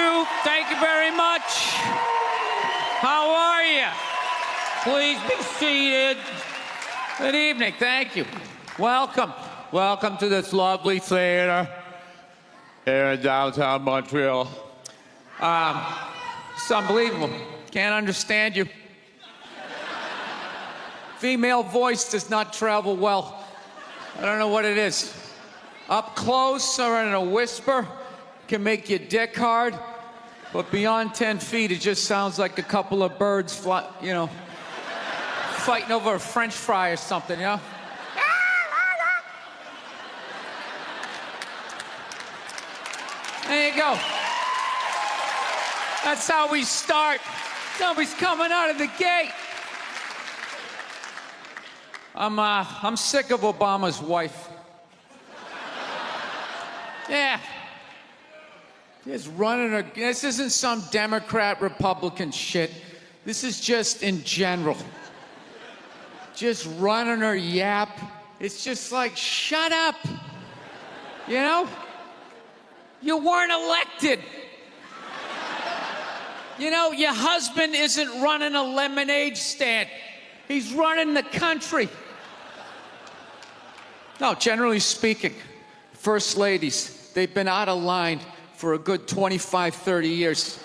you. Thank you very much. How are you? Please be seated. Good evening. Thank you. Welcome. Welcome to this lovely theater here in downtown Montreal. It's unbelievable. Can't understand you. Female voice does not travel well. I don't know what it is. Up close or in a whisper can make your dick hard, but beyond 10 feet, it just sounds like a couple of birds fighting over a French fry or something, you know? There you go. That's how we start. Somebody's coming out of the gate. I'm sick of Obama's wife. Yeah. Just running her. This isn't some Democrat, Republican shit. This is just in general. Just running her yap. It's just like, shut up. You know? You weren't elected. You know, your husband isn't running a lemonade stand. He's running the country. No, generally speaking, first ladies, they've been out of line for a good 25, 30 years.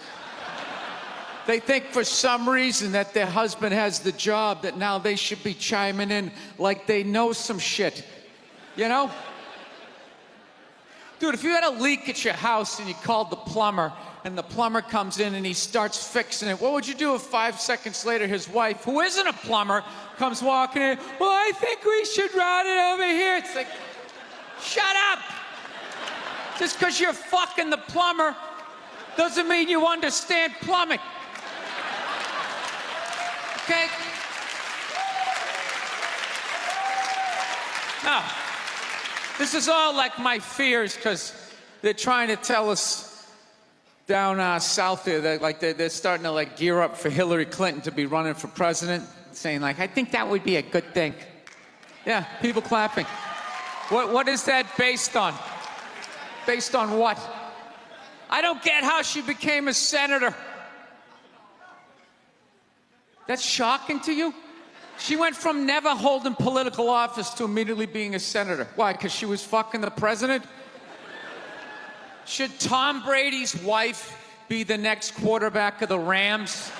They think for some reason that their husband has the job, that now they should be chiming in like they know some shit. You know? Dude, if you had a leak at your house and you called the plumber, and the plumber comes in and he starts fixing it, what would you do if 5 seconds later his wife, who isn't a plumber, comes walking in? Well, I think we should route it over here. It's like, shut up. Just because you're fucking the plumber doesn't mean you understand plumbing. Okay? No. This is all like my fears, because they're trying to tell us down south there that they're starting to gear up for Hillary Clinton to be running for president, saying I think that would be a good thing. Yeah, people clapping. What is that based on? Based on what? I don't get how she became a senator. That's shocking to you? She went from never holding political office to immediately being a senator. Why? Because she was fucking the president? Should Tom Brady's wife be the next quarterback of the Rams?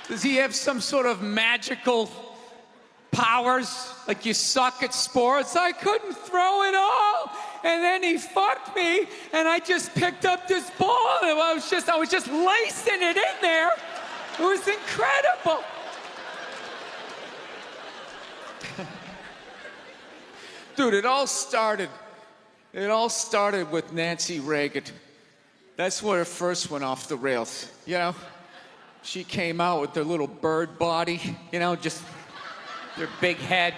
Does he have some sort of magical powers? Like, you suck at sports? I couldn't throw it all, and then he fucked me, and I just picked up this ball, and I was just lacing it in there. It was incredible. Dude, it all started with Nancy Reagan. That's where it first went off the rails, you know? She came out with her little bird body, you know, just their big head.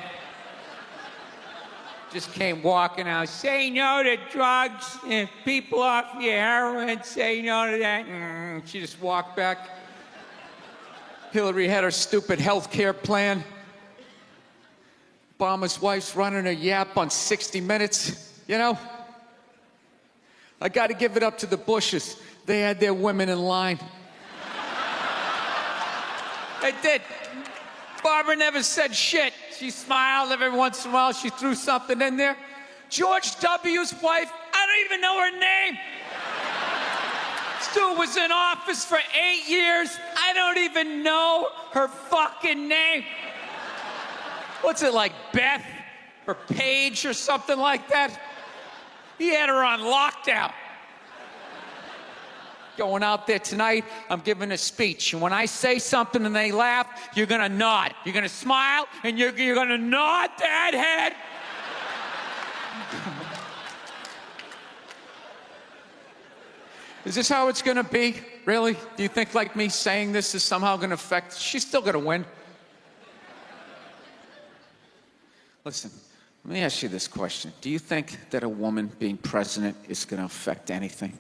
Just came walking out, say no to drugs, and people off your heroin, say no to that. She just walked back. Hillary had her stupid health care plan. Obama's wife's running her yap on 60 Minutes, you know? I gotta give it up to the Bushes. They had their women in line. They did. Barbara never said shit. She smiled every once in a while. She threw something in there. George W.'s wife, I don't even know her name. This dude was in office for 8 years. I don't even know her fucking name. What's it, like Beth or Paige or something like that? He had her on lockdown. Going out there tonight, I'm giving a speech. And when I say something and they laugh, you're gonna nod. You're gonna smile, and you're gonna nod that head. Is this how it's gonna be? Really? Do you think like me saying this is somehow gonna affect? She's still gonna win. Listen, let me ask you this question. Do you think that a woman being president is gonna affect anything?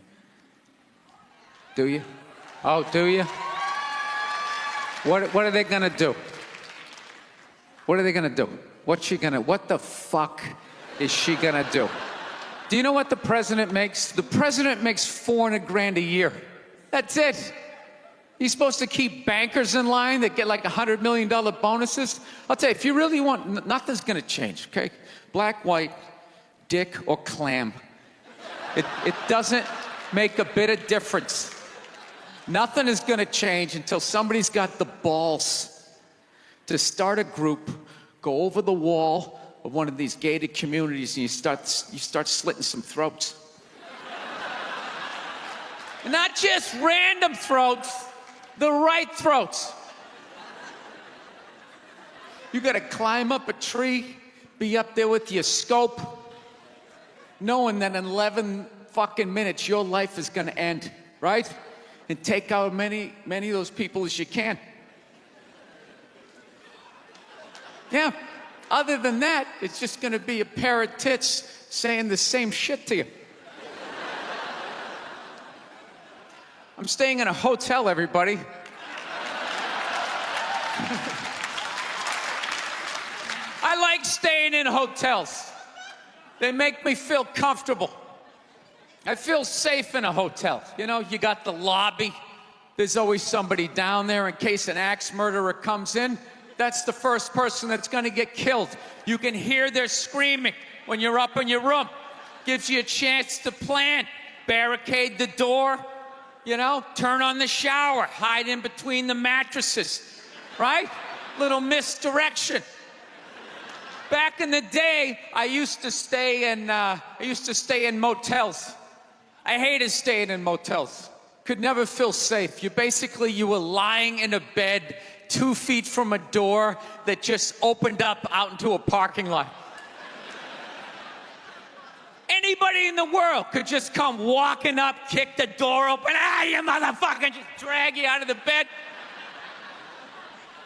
Do you? Oh, do you? What are they gonna do? What are they gonna do? What the fuck is she gonna do? Do you know what the president makes? The president makes $400,000 a year. That's it. He's supposed to keep bankers in line that get like $100 million bonuses. I'll tell you, if you really want, nothing's gonna change, okay? Black, white, dick, or clam. It doesn't make a bit of difference. Nothing is gonna change until somebody's got the balls to start a group, go over the wall of one of these gated communities, and you start slitting some throats. Not just random throats, the right throats. You gotta climb up a tree, be up there with your scope, knowing that in 11 fucking minutes your life is gonna end, right? And take out many of those people as you can. Yeah. Other than that, it's just gonna be a pair of tits saying the same shit to you. I'm staying in a hotel, everybody. I like staying in hotels. They make me feel comfortable. I feel safe in a hotel. You know, you got the lobby. There's always somebody down there in case an axe murderer comes in. That's the first person that's gonna get killed. You can hear their screaming when you're up in your room. Gives you a chance to plan. Barricade the door, you know, turn on the shower, hide in between the mattresses, right? Little misdirection. Back in the day, I used to stay in motels. I hated staying in motels. Could never feel safe. You were lying in a bed 2 feet from a door that just opened up out into a parking lot. Anybody in the world could just come walking up, kick the door open, you motherfucker, just drag you out of the bed.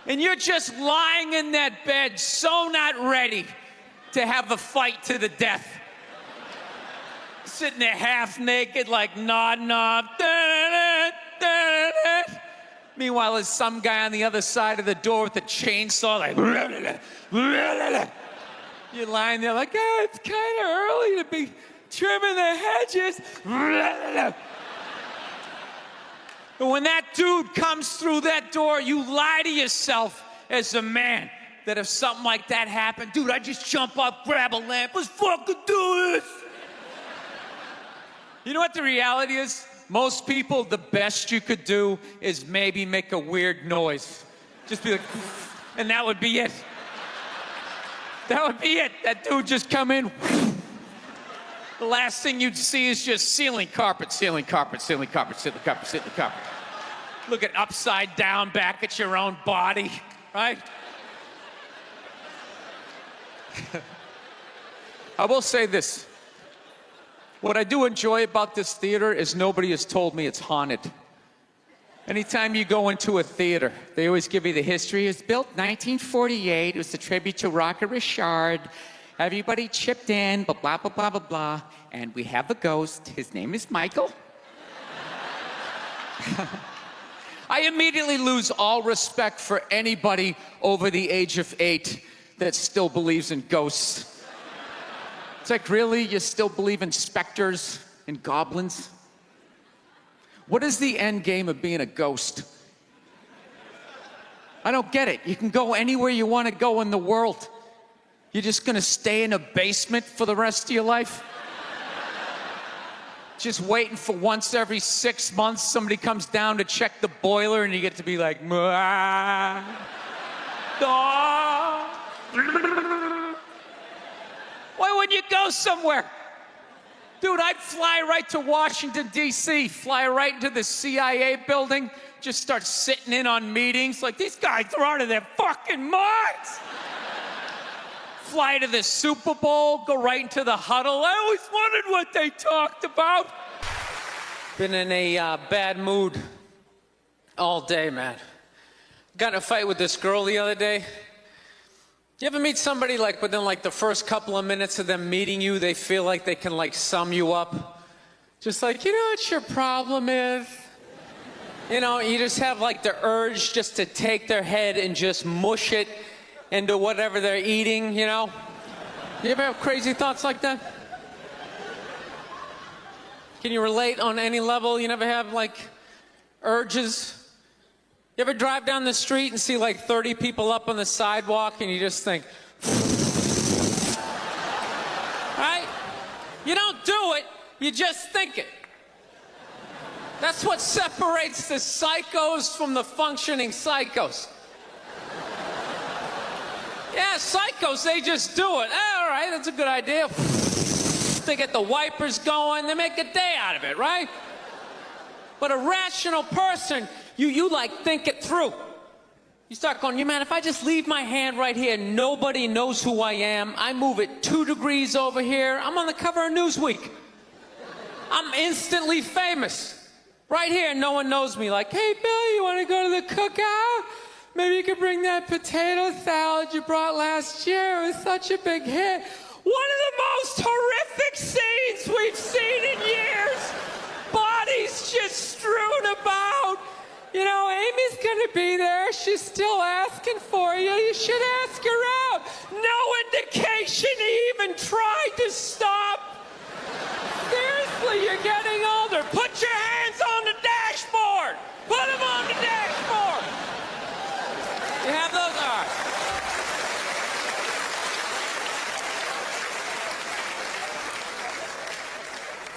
And you're just lying in that bed, so not ready to have a fight to the death. Sitting there half naked, like nod. Meanwhile, there's some guy on the other side of the door with a chainsaw, like, you're lying there like, it's kind of early to be trimming the hedges. But when that dude comes through that door, you lie to yourself as a man that if something like that happened, dude, I'd just jump up, grab a lamp, let's fucking do this. You know what the reality is? Most people, the best you could do is maybe make a weird noise. Just be like, and that would be it. That would be it. That dude just come in. The last thing you'd see is just ceiling carpet. Looking upside down back at your own body, right? I will say this. What I do enjoy about this theater is nobody has told me it's haunted. Anytime you go into a theater, they always give you the history. It was built 1948. It was a tribute to Rocket Richard. Everybody chipped in, blah, blah, blah, blah, blah, blah. And we have a ghost. His name is Michael. I immediately lose all respect for anybody over the age of 8 that still believes in ghosts. It's like, really? You still believe in specters and goblins? What is the end game of being a ghost? I don't get it. You can go anywhere you want to go in the world. You're just gonna stay in a basement for the rest of your life? Just waiting for once every 6 months somebody comes down to check the boiler and you get to be like, why wouldn't you go somewhere? Dude, I'd fly right to Washington, D.C., fly right into the CIA building, just start sitting in on meetings like, these guys are out of their fucking minds. Fly to the Super Bowl, go right into the huddle. I always wondered what they talked about. Been in a bad mood all day, man. Got in a fight with this girl the other day. You ever meet somebody like within like the first couple of minutes of them meeting you, they feel like they can like sum you up? Just like, you know what your problem is? You know, you just have like the urge just to take their head and just mush it into whatever they're eating, you know? You ever have crazy thoughts like that? Can you relate on any level? You never have, like, urges? You ever drive down the street and see, like, 30 people up on the sidewalk and you just think, right? You don't do it, you just think it. That's what separates the psychos from the functioning psychos. Yeah, psychos, they just do it. All right, that's a good idea. They get the wipers going, they make a day out of it, right? But a rational person, you like think it through. You start going, man, if I just leave my hand right here, nobody knows who I am. I move it 2 degrees over here. I'm on the cover of Newsweek. I'm instantly famous. Right here, no one knows me. Like, hey, Bill, you want to go to the cookout? Maybe you could bring that potato salad you brought last year. It was such a big hit. One of the most horrific scenes we've seen in years. Bodies just strewn about. You know, Amy's gonna be there. She's still asking for you. You should ask her out. No indication he even tried to stop. Seriously, you're getting older. Put your hands on the dashboard. Put them on the dashboard. You have those? All right.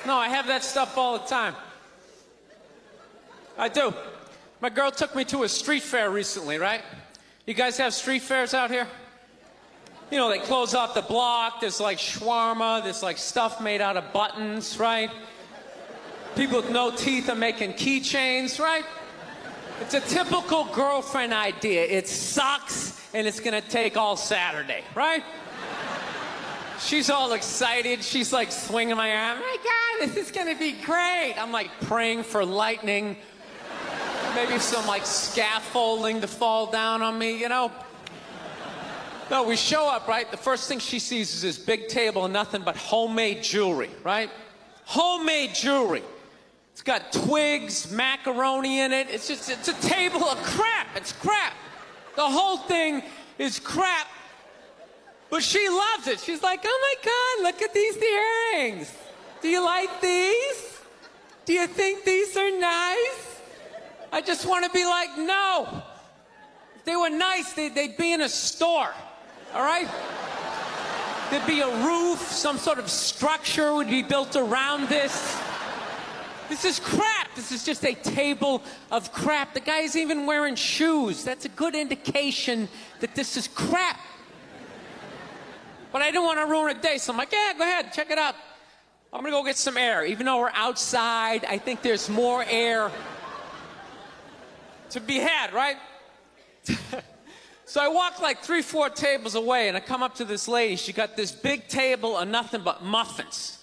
No, I have that stuff all the time. I do. My girl took me to a street fair recently, right? You guys have street fairs out here? You know, they close off the block. There's like shawarma. There's like stuff made out of buttons, right? People with no teeth are making keychains, right? It's a typical girlfriend idea. It sucks, and it's gonna take all Saturday, right? She's all excited. She's like swinging my arm. Oh my God, this is gonna be great. I'm like praying for lightning. Maybe some like scaffolding to fall down on me, you know? No, we show up, right? The first thing she sees is this big table and nothing but homemade jewelry, right? Homemade jewelry. It's got twigs, macaroni in it. It's a table of crap. It's crap. The whole thing is crap. But she loves it. She's like, oh my God, look at these earrings. Do you like these? Do you think these are nice? I just want to be like, no. If they were nice, they'd be in a store, all right? There'd be a roof, some sort of structure would be built around this. This is crap. This is just a table of crap. The guy's even wearing shoes. That's a good indication that this is crap. But I didn't want to ruin a day, so I'm like, yeah, go ahead, check it out. I'm gonna go get some air. Even though we're outside, I think there's more air to be had, right? So I walk like 3-4 tables away, and I come up to this lady. She got this big table of nothing but muffins.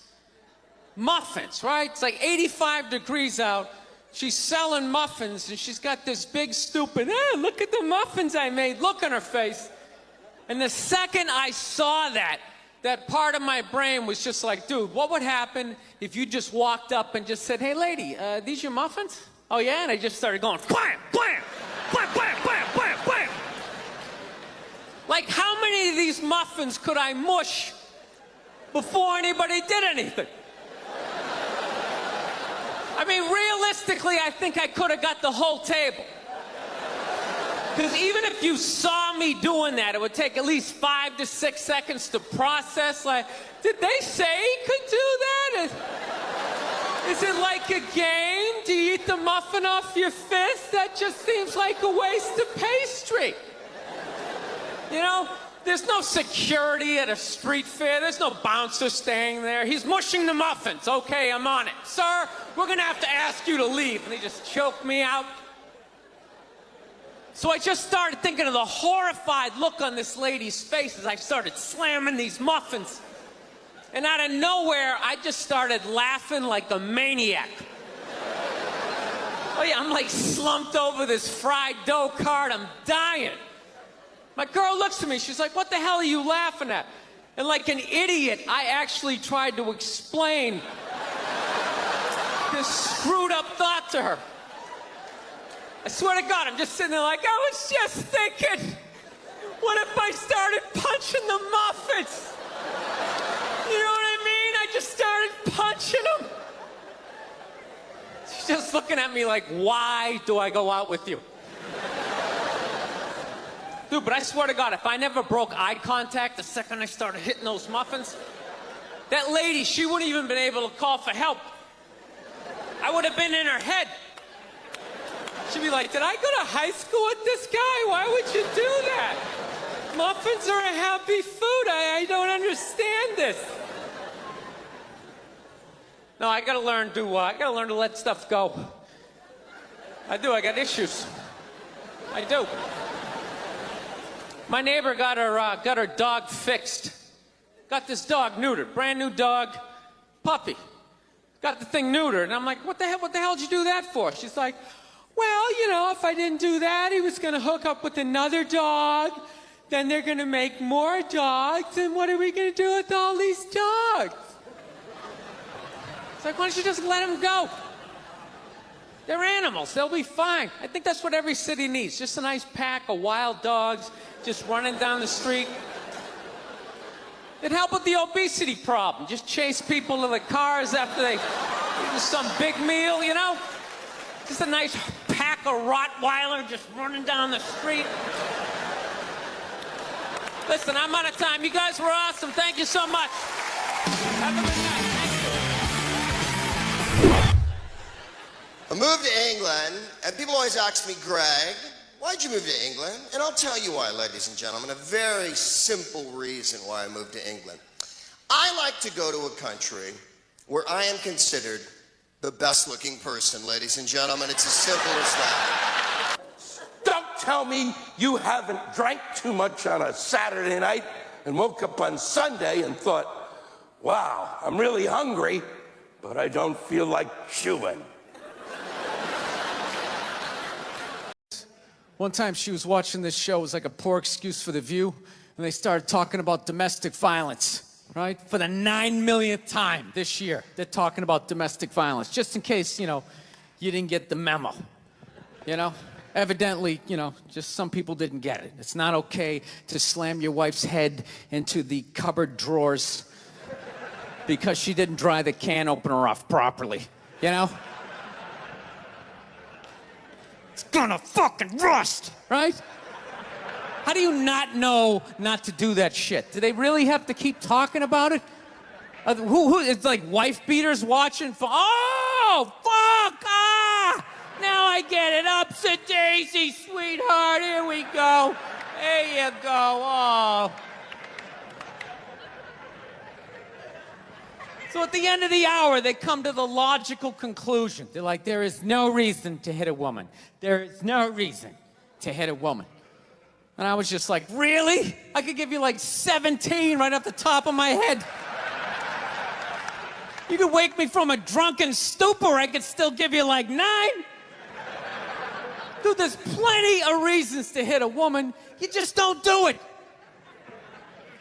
Muffins, right? It's like 85 degrees out. She's selling muffins, and she's got this big stupid, look at the muffins I made, look on her face. And the second I saw that part of my brain was just like, dude, what would happen if you just walked up and just said, hey, lady, these your muffins? Oh, yeah? And I just started going, blam, blam, blam, blam, blam, blam, blam. Like, how many of these muffins could I mush before anybody did anything? I mean, realistically, I think I could have got the whole table. Because even if you saw me doing that, it would take at least 5 to 6 seconds to process. Like, did they say he could do that? Is it like a game? Do you eat the muffin off your fist? That just seems like a waste of pastry. You know, there's no security at a street fair. There's no bouncer staying there. He's mushing the muffins. Okay, I'm on it. Sir, we're going to have to ask you to leave. And he just choked me out. So I just started thinking of the horrified look on this lady's face as I started slamming these muffins. And out of nowhere, I just started laughing like a maniac. Oh yeah, I'm like slumped over this fried dough cart. I'm dying. My girl looks at me. She's like, what the hell are you laughing at? And like an idiot, I actually tried to explain this screwed up thought to her. I swear to God, I'm just sitting there like, I was just thinking, what if I started punching the muffins? You know what I mean? I just started punching them. looking at me like, why do I go out with you? Dude, but I swear to God, if I never broke eye contact the second I started hitting those muffins, that lady, she wouldn't even been able to call for help. I would have been in her head. She'd be like, did I go to high school with this guy? Why would you do that? Muffins are a happy food. I don't understand this. No, I gotta learn to let stuff go. I do, I got issues. I do. My neighbor got her dog fixed. Got this dog neutered, brand new dog, puppy. Got the thing neutered, and I'm like, what the hell did you do that for? She's like, well, you know, if I didn't do that, he was gonna hook up with another dog, then they're gonna make more dogs, and what are we gonna do with all these dogs? It's like, why don't you just let them go? They're animals, they'll be fine. I think that's what every city needs, just a nice pack of wild dogs just running down the street. It'd help with the obesity problem. Just chase people to the cars after they eat some big meal, you know? Just a nice pack of Rottweiler just running down the street. Listen, I'm out of time. You guys were awesome. Thank you so much. Have a good night. I moved to England, and people always ask me, Greg, why'd you move to England? And I'll tell you why, ladies and gentlemen, a very simple reason why I moved to England. I like to go to a country where I am considered the best-looking person, ladies and gentlemen. It's as simple as that. Don't tell me you haven't drank too much on a Saturday night and woke up on Sunday and thought, wow, I'm really hungry, but I don't feel like chewing. One time she was watching this show, it was like a poor excuse for The View, and they started talking about domestic violence, right? For the 9 millionth time this year, they're talking about domestic violence, just in case, you know, you didn't get the memo, you know? Evidently, you know, just some people didn't get it. It's not okay to slam your wife's head into the cupboard drawers because she didn't dry the can opener off properly, you know? It's gonna fucking rust, right? How do you not know not to do that shit? Do they really have to keep talking about it? Who it's like wife beaters watching? Oh, fuck! Ah! Now I get it. Upset daisy, sweetheart. Here we go. There you go. Oh. So at the end of the hour, they come to the logical conclusion. They're like, there is no reason to hit a woman. There is no reason to hit a woman. And I was just like, really? I could give you like 17 right off the top of my head. You could wake me from a drunken stupor, I could still give you like 9. Dude, there's plenty of reasons to hit a woman. You just don't do it.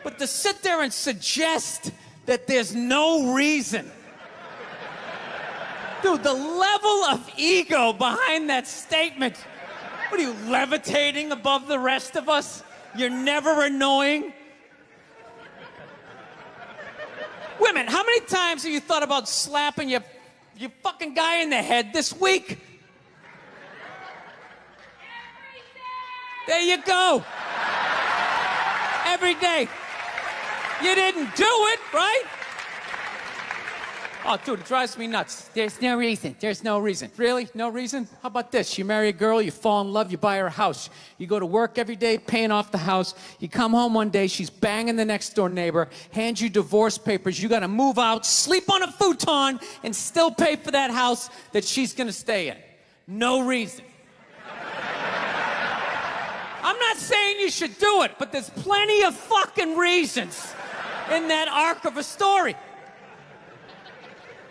But to sit there and suggest that there's no reason. Dude, the level of ego behind that statement. What are you, levitating above the rest of us? You're never annoying? Women, how many times have you thought about slapping your fucking guy in the head this week? There you go. Every day. You didn't do it, right? Oh, dude, it drives me nuts. There's no reason. There's no reason. Really? No reason? How about this? You marry a girl, you fall in love, you buy her a house. You go to work every day, paying off the house. You come home one day, she's banging the next door neighbor, hands you divorce papers. You got to move out, sleep on a futon, and still pay for that house that she's going to stay in. No reason. I'm not saying you should do it, but there's plenty of fucking reasons in that arc of a story.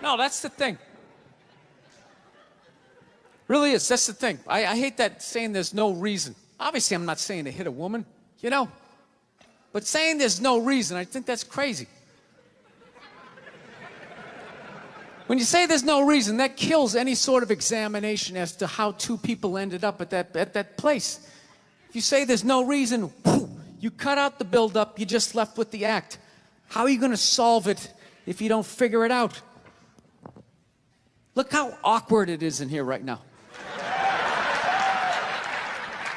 No, that's the thing. Really is. That's the thing. I hate that saying there's no reason. Obviously, I'm not saying to hit a woman, you know? But saying there's no reason, I think that's crazy. When you say there's no reason, that kills any sort of examination as to how two people ended up at that place. If you say there's no reason, whew, you cut out the build-up, you're just left with the act. How are you going to solve it if you don't figure it out? Look how awkward it is in here right now.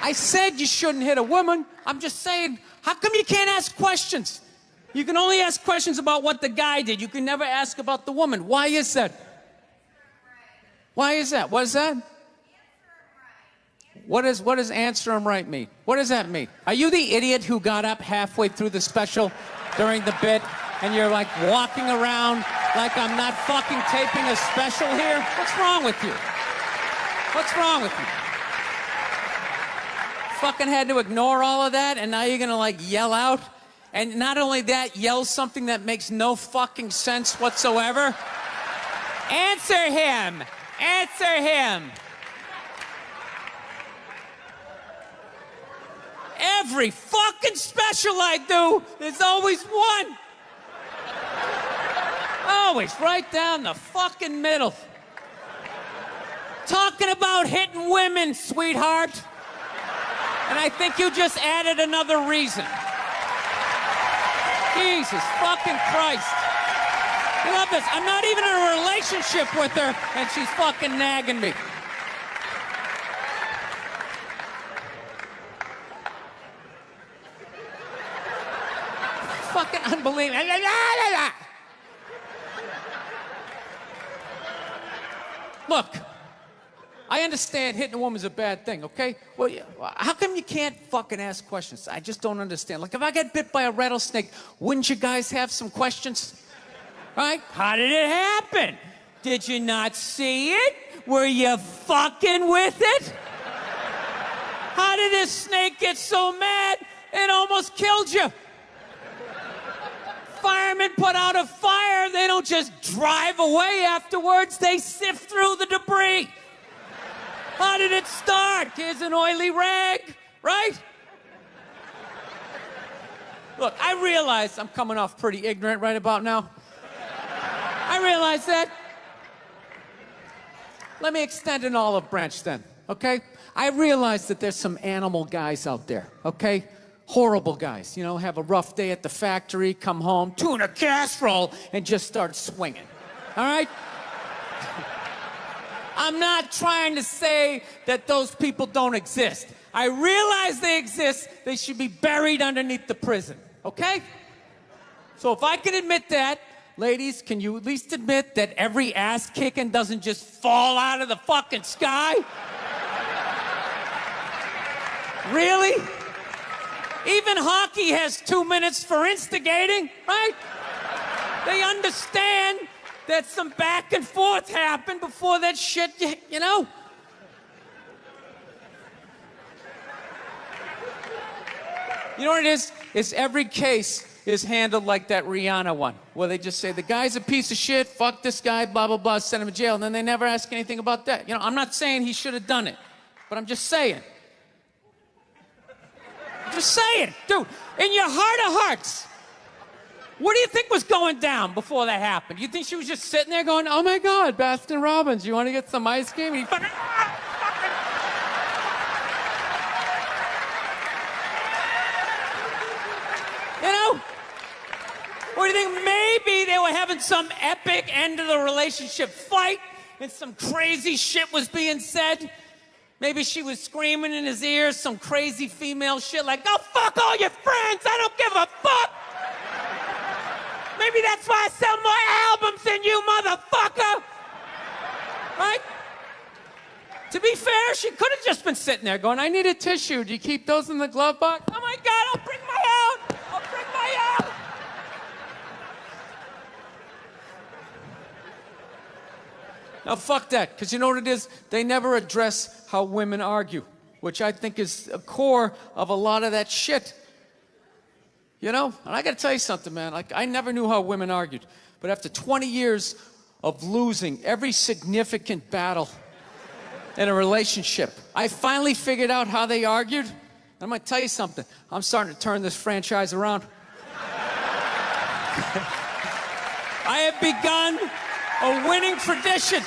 I said you shouldn't hit a woman. I'm just saying, how come you can't ask questions? You can only ask questions about what the guy did. You can never ask about the woman. Why is that? Why is that? What is that? What does answer him right mean? What does that mean? Are you the idiot who got up halfway through the special during the bit and you're like walking around like I'm not fucking taping a special here? What's wrong with you? What's wrong with you? Fucking had to ignore all of that and now you're gonna like yell out? And not only that, yell something that makes no fucking sense whatsoever? Answer him! Answer him! Every fucking special I do, there's always one. Always right down the fucking middle. Talking about hitting women, sweetheart. And I think you just added another reason. Jesus fucking Christ. You love this. I'm not even in a relationship with her, and she's fucking nagging me. Fucking unbelievable. Look, I understand hitting a woman's a bad thing, okay? Well, how come you can't fucking ask questions? I just don't understand. Like, if I get bit by a rattlesnake, wouldn't you guys have some questions? Right? How did it happen? Did you not see it? Were you fucking with it? How did this snake get so mad it almost killed you? Firemen put out a fire, they don't just drive away afterwards, they sift through the debris. How did it start? Here's an oily rag, right? Look, I realize I'm coming off pretty ignorant right about now. I realize that. Let me extend an olive branch then, okay? I realize that there's some animal guys out there, okay? Horrible guys, you know, have a rough day at the factory, come home, tuna casserole, and just start swinging, all right? I'm not trying to say that those people don't exist. I realize they exist. They should be buried underneath the prison, okay? So if I can admit that, ladies, can you at least admit that every ass kicking doesn't just fall out of the fucking sky? Really? Even hockey has 2 minutes for instigating, right? They understand that some back and forth happened before that shit, you know? You know what it is? It's every case is handled like that Rihanna one, where they just say, the guy's a piece of shit, fuck this guy, blah, blah, blah, send him to jail, and then they never ask anything about that. You know, I'm not saying he should have done it, but I'm just saying. Just saying, dude, in your heart of hearts, what do you think was going down before that happened? You think she was just sitting there going, oh my God, Baskin Robbins, you want to get some ice cream? And he fucking, you know? Or do you think maybe they were having some epic end of the relationship fight and some crazy shit was being said? Maybe she was screaming in his ear some crazy female shit like, go fuck all your friends, I don't give a fuck. Maybe that's why I sell more albums than you, motherfucker. Right? To be fair, she could have just been sitting there going, I need a tissue. Do you keep those in the glove box? Oh my God, I'll bring my out. I'll bring my out. Now, fuck that, because you know what it is? They never address how women argue, which I think is a core of a lot of that shit. You know? And I got to tell you something, man. Like, I never knew how women argued. But after 20 years of losing every significant battle in a relationship, I finally figured out how they argued. And I'm going to tell you something. I'm starting to turn this franchise around. I have begun a winning tradition.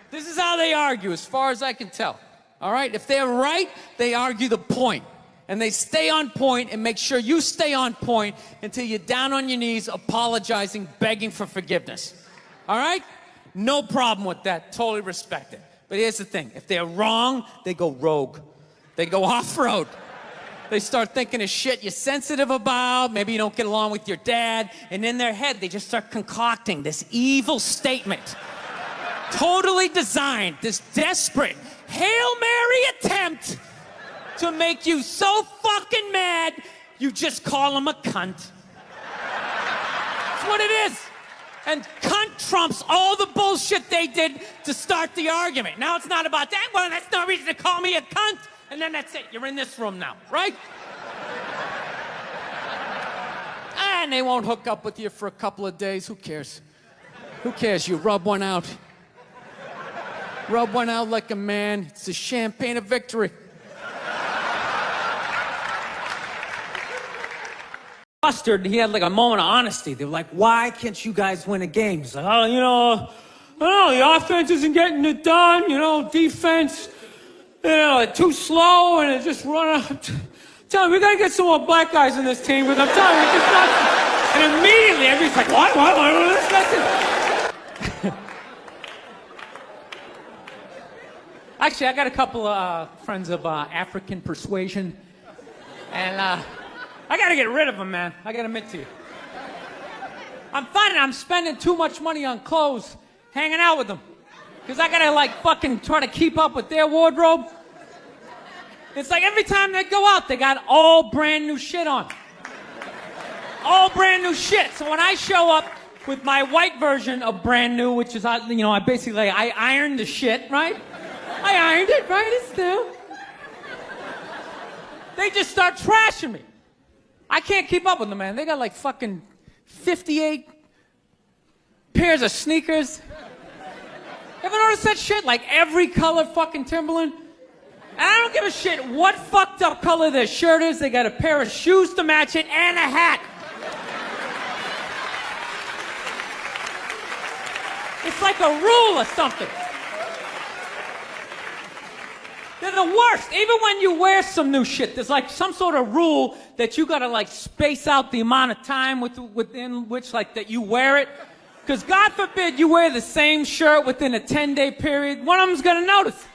This is how they argue, as far as I can tell. All right? If they're right, they argue the point. And they stay on point and make sure you stay on point until you're down on your knees, apologizing, begging for forgiveness. All right? No problem with that. Totally respect it. But here's the thing. If they're wrong, they go rogue. They go off-road. They start thinking of shit you're sensitive about. Maybe you don't get along with your dad. And in their head, they just start concocting this evil statement. Totally designed, this desperate Hail Mary attempt to make you so fucking mad, you just call them a cunt. That's what it is. And cunt trumps all the bullshit they did to start the argument. Now it's not about that. Well, that's no reason to call me a cunt. And then that's it. You're in this room now, right? And they won't hook up with you for a couple of days. Who cares? Who cares? You rub one out. Rub one out like a man. It's the champagne of victory. Mustard, he had like a moment of honesty. They were like, why can't you guys win a game? He's like, oh, I don't know, the offense isn't getting it done, defense, too slow, and it just run out. Tell me, we gotta get some more black guys in this team, because I'm telling you, it's just not. And immediately, everybody's like, what? Listen. Actually, I got a couple of friends of African persuasion, and I gotta get rid of them, man. I gotta admit to you. I'm finding I'm spending too much money on clothes hanging out with them. Because I gotta, fucking try to keep up with their wardrobe. It's like every time they go out, they got all brand new shit on. All brand new shit. So when I show up with my white version of brand new, which is, I ironed the shit, right? I ironed it, right? It's new. They just start trashing me. I can't keep up with them, man. They got fucking 58 pairs of sneakers. Ever notice that shit? Every color fucking Timberland. And I don't give a shit what fucked up color their shirt is. They got a pair of shoes to match it and a hat. It's like a rule or something. They're the worst. Even when you wear some new shit, there's some sort of rule that you gotta space out the amount of time within which that you wear it. Because God forbid you wear the same shirt within a 10-day period, one of them's gonna notice.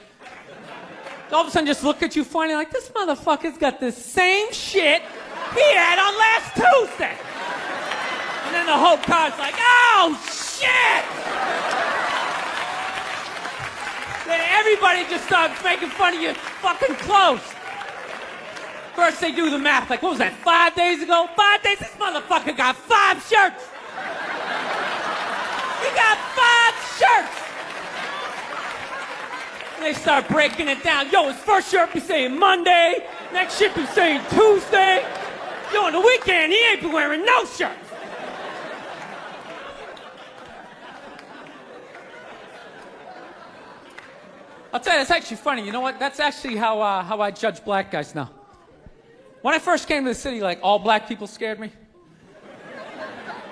All of a sudden just look at you funny this motherfucker's got the same shit he had on last Tuesday. And then the whole car's like, oh shit! Then everybody just starts making fun of your fucking clothes. First they do the math, what was that, 5 days ago? 5 days? This motherfucker got 5 shirts! He got 5 shirts! And they start breaking it down. Yo, his first shirt be saying Monday, next shirt be saying Tuesday. Yo, on the weekend, he ain't been wearing no shirts. I'll tell you, it's actually funny. You know what? That's actually how I judge black guys now. When I first came to the city, all black people scared me.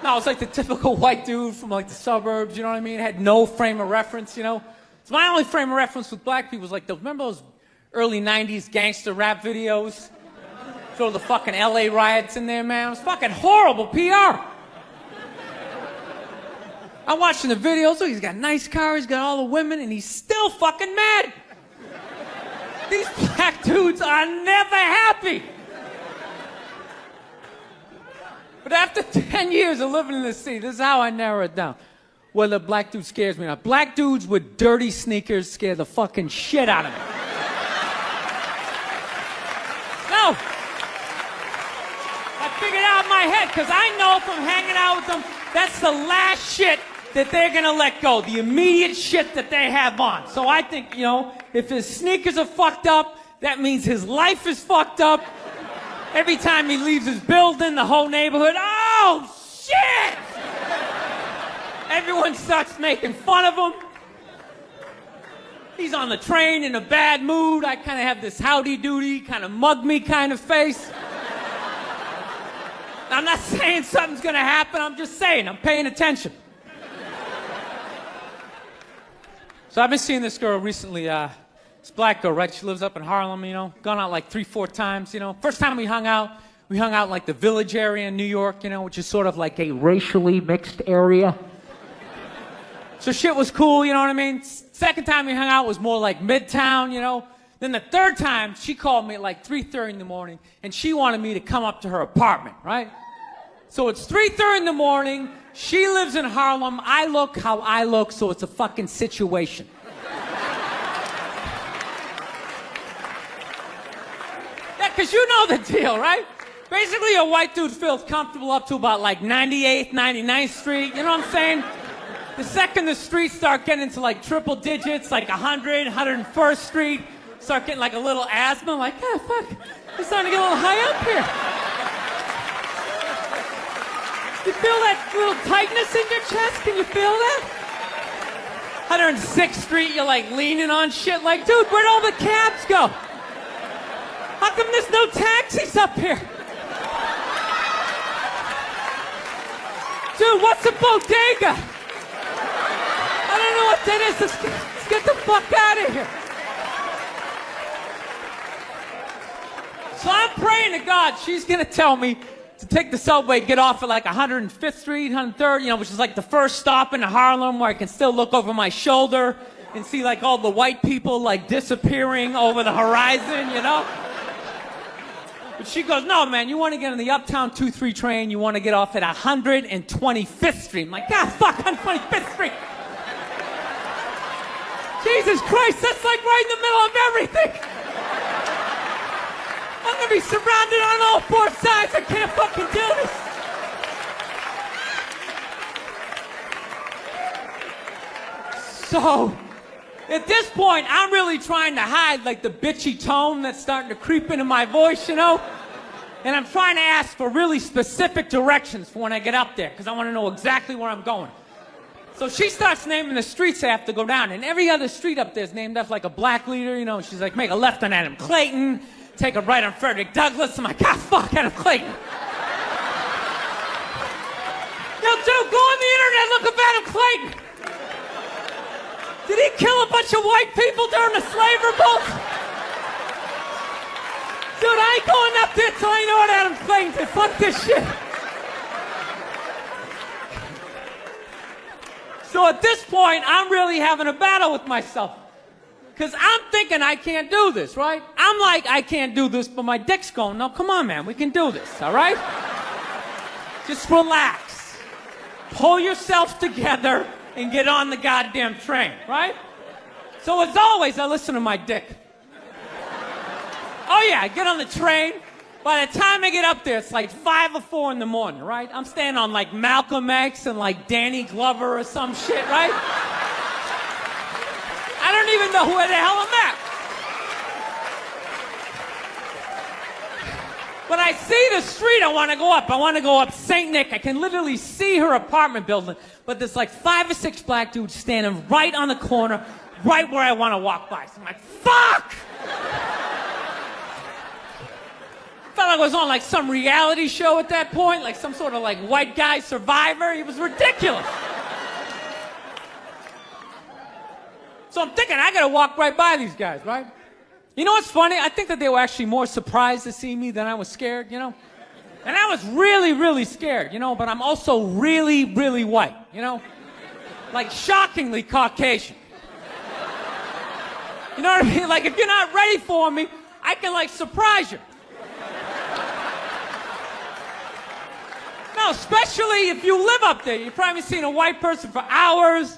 No, it's the typical white dude from the suburbs, you know what I mean? Had no frame of reference, So my only frame of reference with black people was remember those early 90s gangster rap videos? Throw the fucking LA riots in there, man. It was fucking horrible PR. I'm watching the videos. He's got a nice car, he's got all the women, and he's still fucking mad. These black dudes are never happy. But after 10 years of living in the city, this is how I narrow it down. Whether a black dude scares me or not. Black dudes with dirty sneakers scare the fucking shit out of me. No. I figured out in my head, because I know from hanging out with them, that's the last shit that they're gonna let go. The immediate shit that they have on. So I think, if his sneakers are fucked up, that means his life is fucked up. Every time he leaves his building, the whole neighborhood, oh, shit! Everyone starts making fun of him. He's on the train in a bad mood. I kind of have this howdy-doody, kind of mug-me kind of face. I'm not saying something's gonna happen. I'm just saying, I'm paying attention. So I've been seeing this girl recently, this black girl, right? She lives up in Harlem, gone out 3-4 times, First time we hung out in the Village area in New York, which is sort of a racially mixed area. So shit was cool, you know what I mean? Second time we hung out was more like Midtown, you know? Then the third time, she called me at like 3:30 in the morning, and she wanted me to come up to her apartment, right? So it's 3:30 in the morning, she lives in Harlem, I look how I look, so it's a fucking situation. Yeah, because you know the deal, right? Basically, a white dude feels comfortable up to about like 98th, 99th Street, you know what I'm saying? The second the streets start getting into like triple digits, like 100, 101st Street, start getting like a little asthma, like, ah, fuck, it's starting to get a little high up here. You feel that little tightness in your chest? Can you feel that? 106th Street, you're like leaning on shit, like, dude, where'd all the cabs go? How come there's no taxis up here? Dude, what's a bodega? I don't know what that is. Let's get the fuck out of here. So I'm praying to God she's going to tell me to take the subway, get off at like 105th Street, 103rd, you know, which is like the first stop in Harlem where I can still look over my shoulder and see like all the white people like disappearing over the horizon, you know? But she goes, no, man, you want to get on the Uptown 2-3 train, you want to get off at 125th Street. I'm like, God, fuck, 125th Street. Jesus Christ, that's like right in the middle of everything. I'm going to be surrounded on all four sides. I can't fucking do this. So, at this point, I'm really trying to hide like the bitchy tone that's starting to creep into my voice, you know? And I'm trying to ask for really specific directions for when I get up there, because I want to know exactly where I'm going. So she starts naming the streets I have to go down, and every other street up there is named after like a black leader, you know? She's like, make a left on Adam Clayton, take a right on Frederick Douglass. I'm like, ah, fuck, Adam Clayton. Yo, dude, go on the internet, look up Adam Clayton. Did he kill a bunch of white people during the slave revolt? Dude, I ain't going up there till I know what Adam Clayton did. Fuck this shit. So at this point, I'm really having a battle with myself. Because I'm thinking I can't do this, right? I'm like, I can't do this, but my dick's going, no, come on, man, we can do this, all right? Just relax. Pull yourself together and get on the goddamn train, right? So as always, I listen to my dick. Oh yeah, I get on the train. By the time I get up there, it's like 5 or 4 in the morning, right? I'm staying on like Malcolm X and like Danny Glover or some shit, right? I don't even know where the hell I'm at. When I see the street I want to go up, I want to go up St. Nick. I can literally see her apartment building, but there's like 5 or 6 black dudes standing right on the corner, right where I want to walk by. So I'm like, fuck! I felt like I was on like some reality show at that point, like some sort of like white guy survivor. It was ridiculous. So I'm thinking, I gotta walk right by these guys, right? You know what's funny? I think that they were actually more surprised to see me than I was scared, you know? And I was really, really scared, you know, but I'm also really, really white, you know? Like shockingly Caucasian. You know what I mean? Like if you're not ready for me, I can like surprise you. No, especially if you live up there. You've probably seen a white person for hours,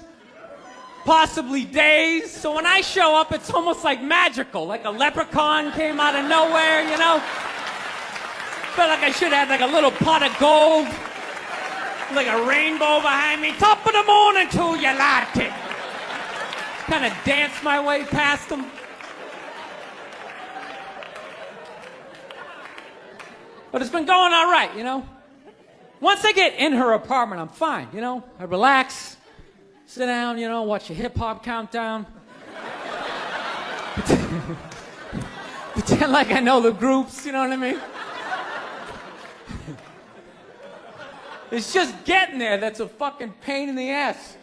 possibly days. So when I show up, it's almost like magical, like a leprechaun came out of nowhere, you know? Felt like I should have like a little pot of gold, like a rainbow behind me. Top of the morning to you like it. Kind of dance my way past them. But it's been going all right, you know? Once I get in her apartment, I'm fine, you know? I relax, sit down, you know, watch a hip-hop countdown. Pretend like I know the groups, you know what I mean? It's just getting there that's a fucking pain in the ass.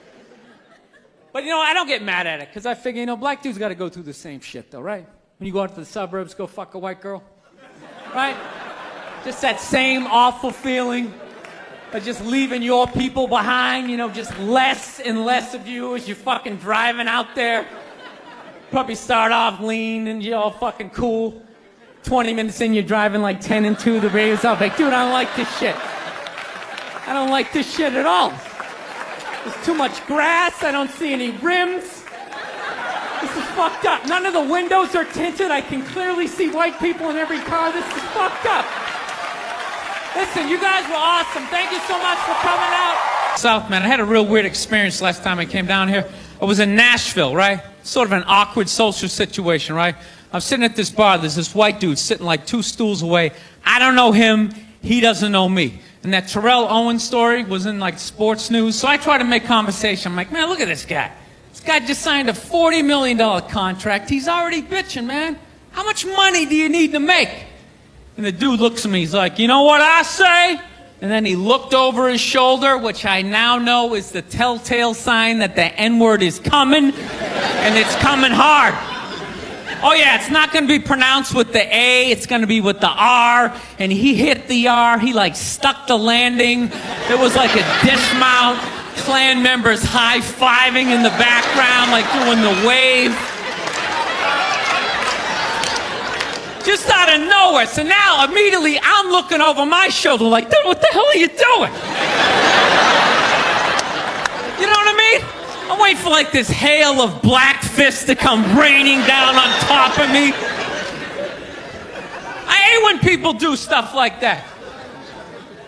But, you know, I don't get mad at it, because I figure, you know, black dudes got to go through the same shit, though, right? When you go out to the suburbs, go fuck a white girl, right? Just that same awful feeling. of just leaving your people behind, you know, just less and less of you as you're fucking driving out there. Probably start off lean and you're all fucking cool. 20 minutes in, you're driving like 10 and 2, the radio's off. Like, dude, I don't like this shit. I don't like this shit at all. There's too much grass, I don't see any rims. This is fucked up. None of the windows are tinted. I can clearly see white people in every car. This is fucked up. Listen, you guys were awesome. Thank you so much for coming out. South, man, I had a real weird experience last time I came down here. I was in Nashville, right? Sort of an awkward social situation, right? I'm sitting at this bar. There's this white dude sitting like 2 stools away. I don't know him. He doesn't know me. And that Terrell Owens story was in like sports news. So I try to make conversation. I'm like, man, look at this guy. This guy just signed a $40 million contract. He's already bitching, man. How much money do you need to make? And the dude looks at me. He's like, you know what I say? And then he looked over his shoulder, which I now know is the telltale sign that the N-word is coming, and it's coming hard. Oh yeah, it's not going to be pronounced with the A, it's going to be with the R, and he hit the R, he like stuck the landing. It was like a dismount, Klan members high-fiving in the background, like doing the wave. Just out of nowhere. So now, immediately, I'm looking over my shoulder like, dude, what the hell are you doing? You know what I mean? I'm waiting for like this hail of black fists to come raining down on top of me. I hate when people do stuff like that.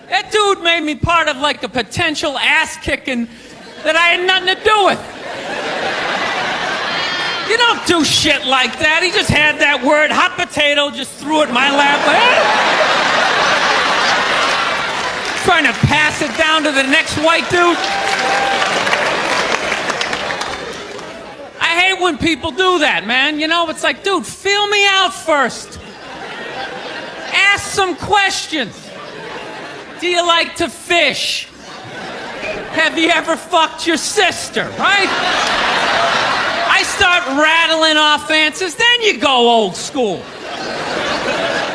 That dude made me part of like a potential ass-kicking that I had nothing to do with. You don't do shit like that. He just had that word, hot potato, just threw it in my lap. Trying to pass it down to the next white dude. I hate when people do that, man. You know, it's like, dude, feel me out first. Ask some questions. Do you like to fish? Have you ever fucked your sister, right? I start rattling off answers, then you go old school.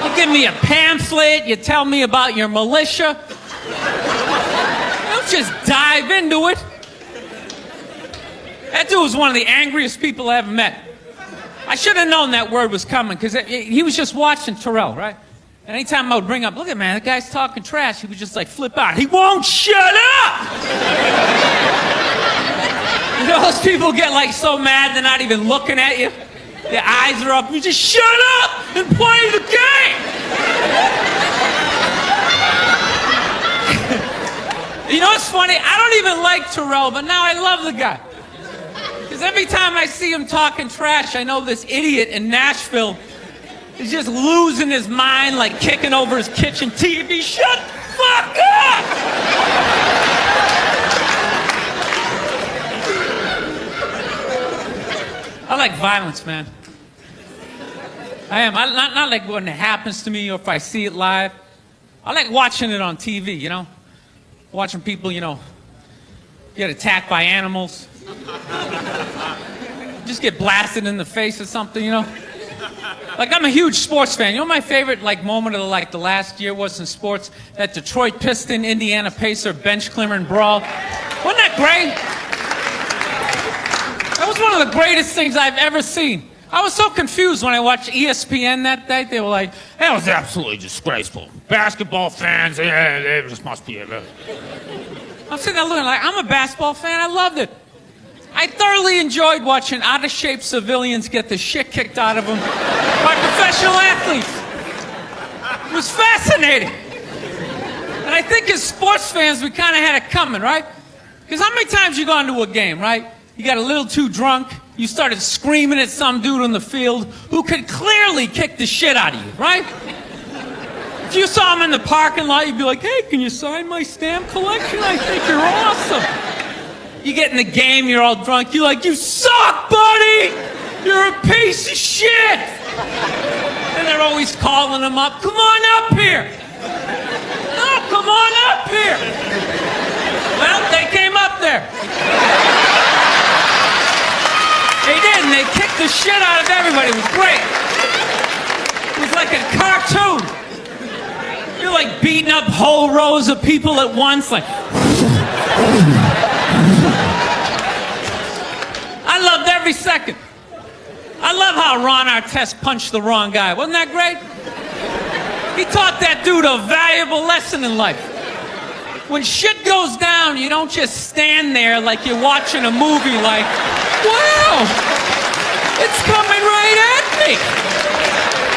You give me a pamphlet, you tell me about your militia. Don't just dive into it. That dude was one of the angriest people I ever met. I should have known that word was coming, because he was just watching Terrell, right? And anytime I would bring up, look at man, that guy's talking trash, he would just like flip out. He won't shut up! You know, those people get like so mad they're not even looking at you. Their eyes are up. You just shut up and play the game! You know what's funny? I don't even like Terrell, but now I love the guy. Because every time I see him talking trash, I know this idiot in Nashville is just losing his mind, like kicking over his kitchen TV. Shut the fuck up! I like violence, man. I am. Not like when it happens to me or if I see it live. I like watching it on TV, you know? Watching people, you know, get attacked by animals. Just get blasted in the face or something, you know? Like, I'm a huge sports fan. You know my favorite, like, moment of, like, the last year was in sports? That Detroit Piston, Indiana Pacer, bench clearing brawl. Wasn't that great? That was one of the greatest things I've ever seen. I was so confused when I watched ESPN that day. They were like, that was absolutely disgraceful. Basketball fans, they just must be a... I'm sitting there looking like, I'm a basketball fan. I loved it. I thoroughly enjoyed watching out-of-shape civilians get the shit kicked out of them by professional athletes. It was fascinating. And I think as sports fans, we kind of had it coming, right? Because how many times you gone to a game, right? You got a little too drunk, you started screaming at some dude on the field who could clearly kick the shit out of you, right? If you saw him in the parking lot, you'd be like, hey, can you sign my stamp collection? I think you're awesome. You get in the game, you're all drunk, you're like, you suck, buddy! You're a piece of shit! And they're always calling him up, come on up here! No, come on up here! Well, they came up there. They did, and they kicked the shit out of everybody. It was great. It was like a cartoon. You're like beating up whole rows of people at once, like. I loved every second. I love how Ron Artest punched the wrong guy. Wasn't that great? He taught that dude a valuable lesson in life. When shit goes down, you don't just stand there like you're watching a movie like, wow, it's coming right at me.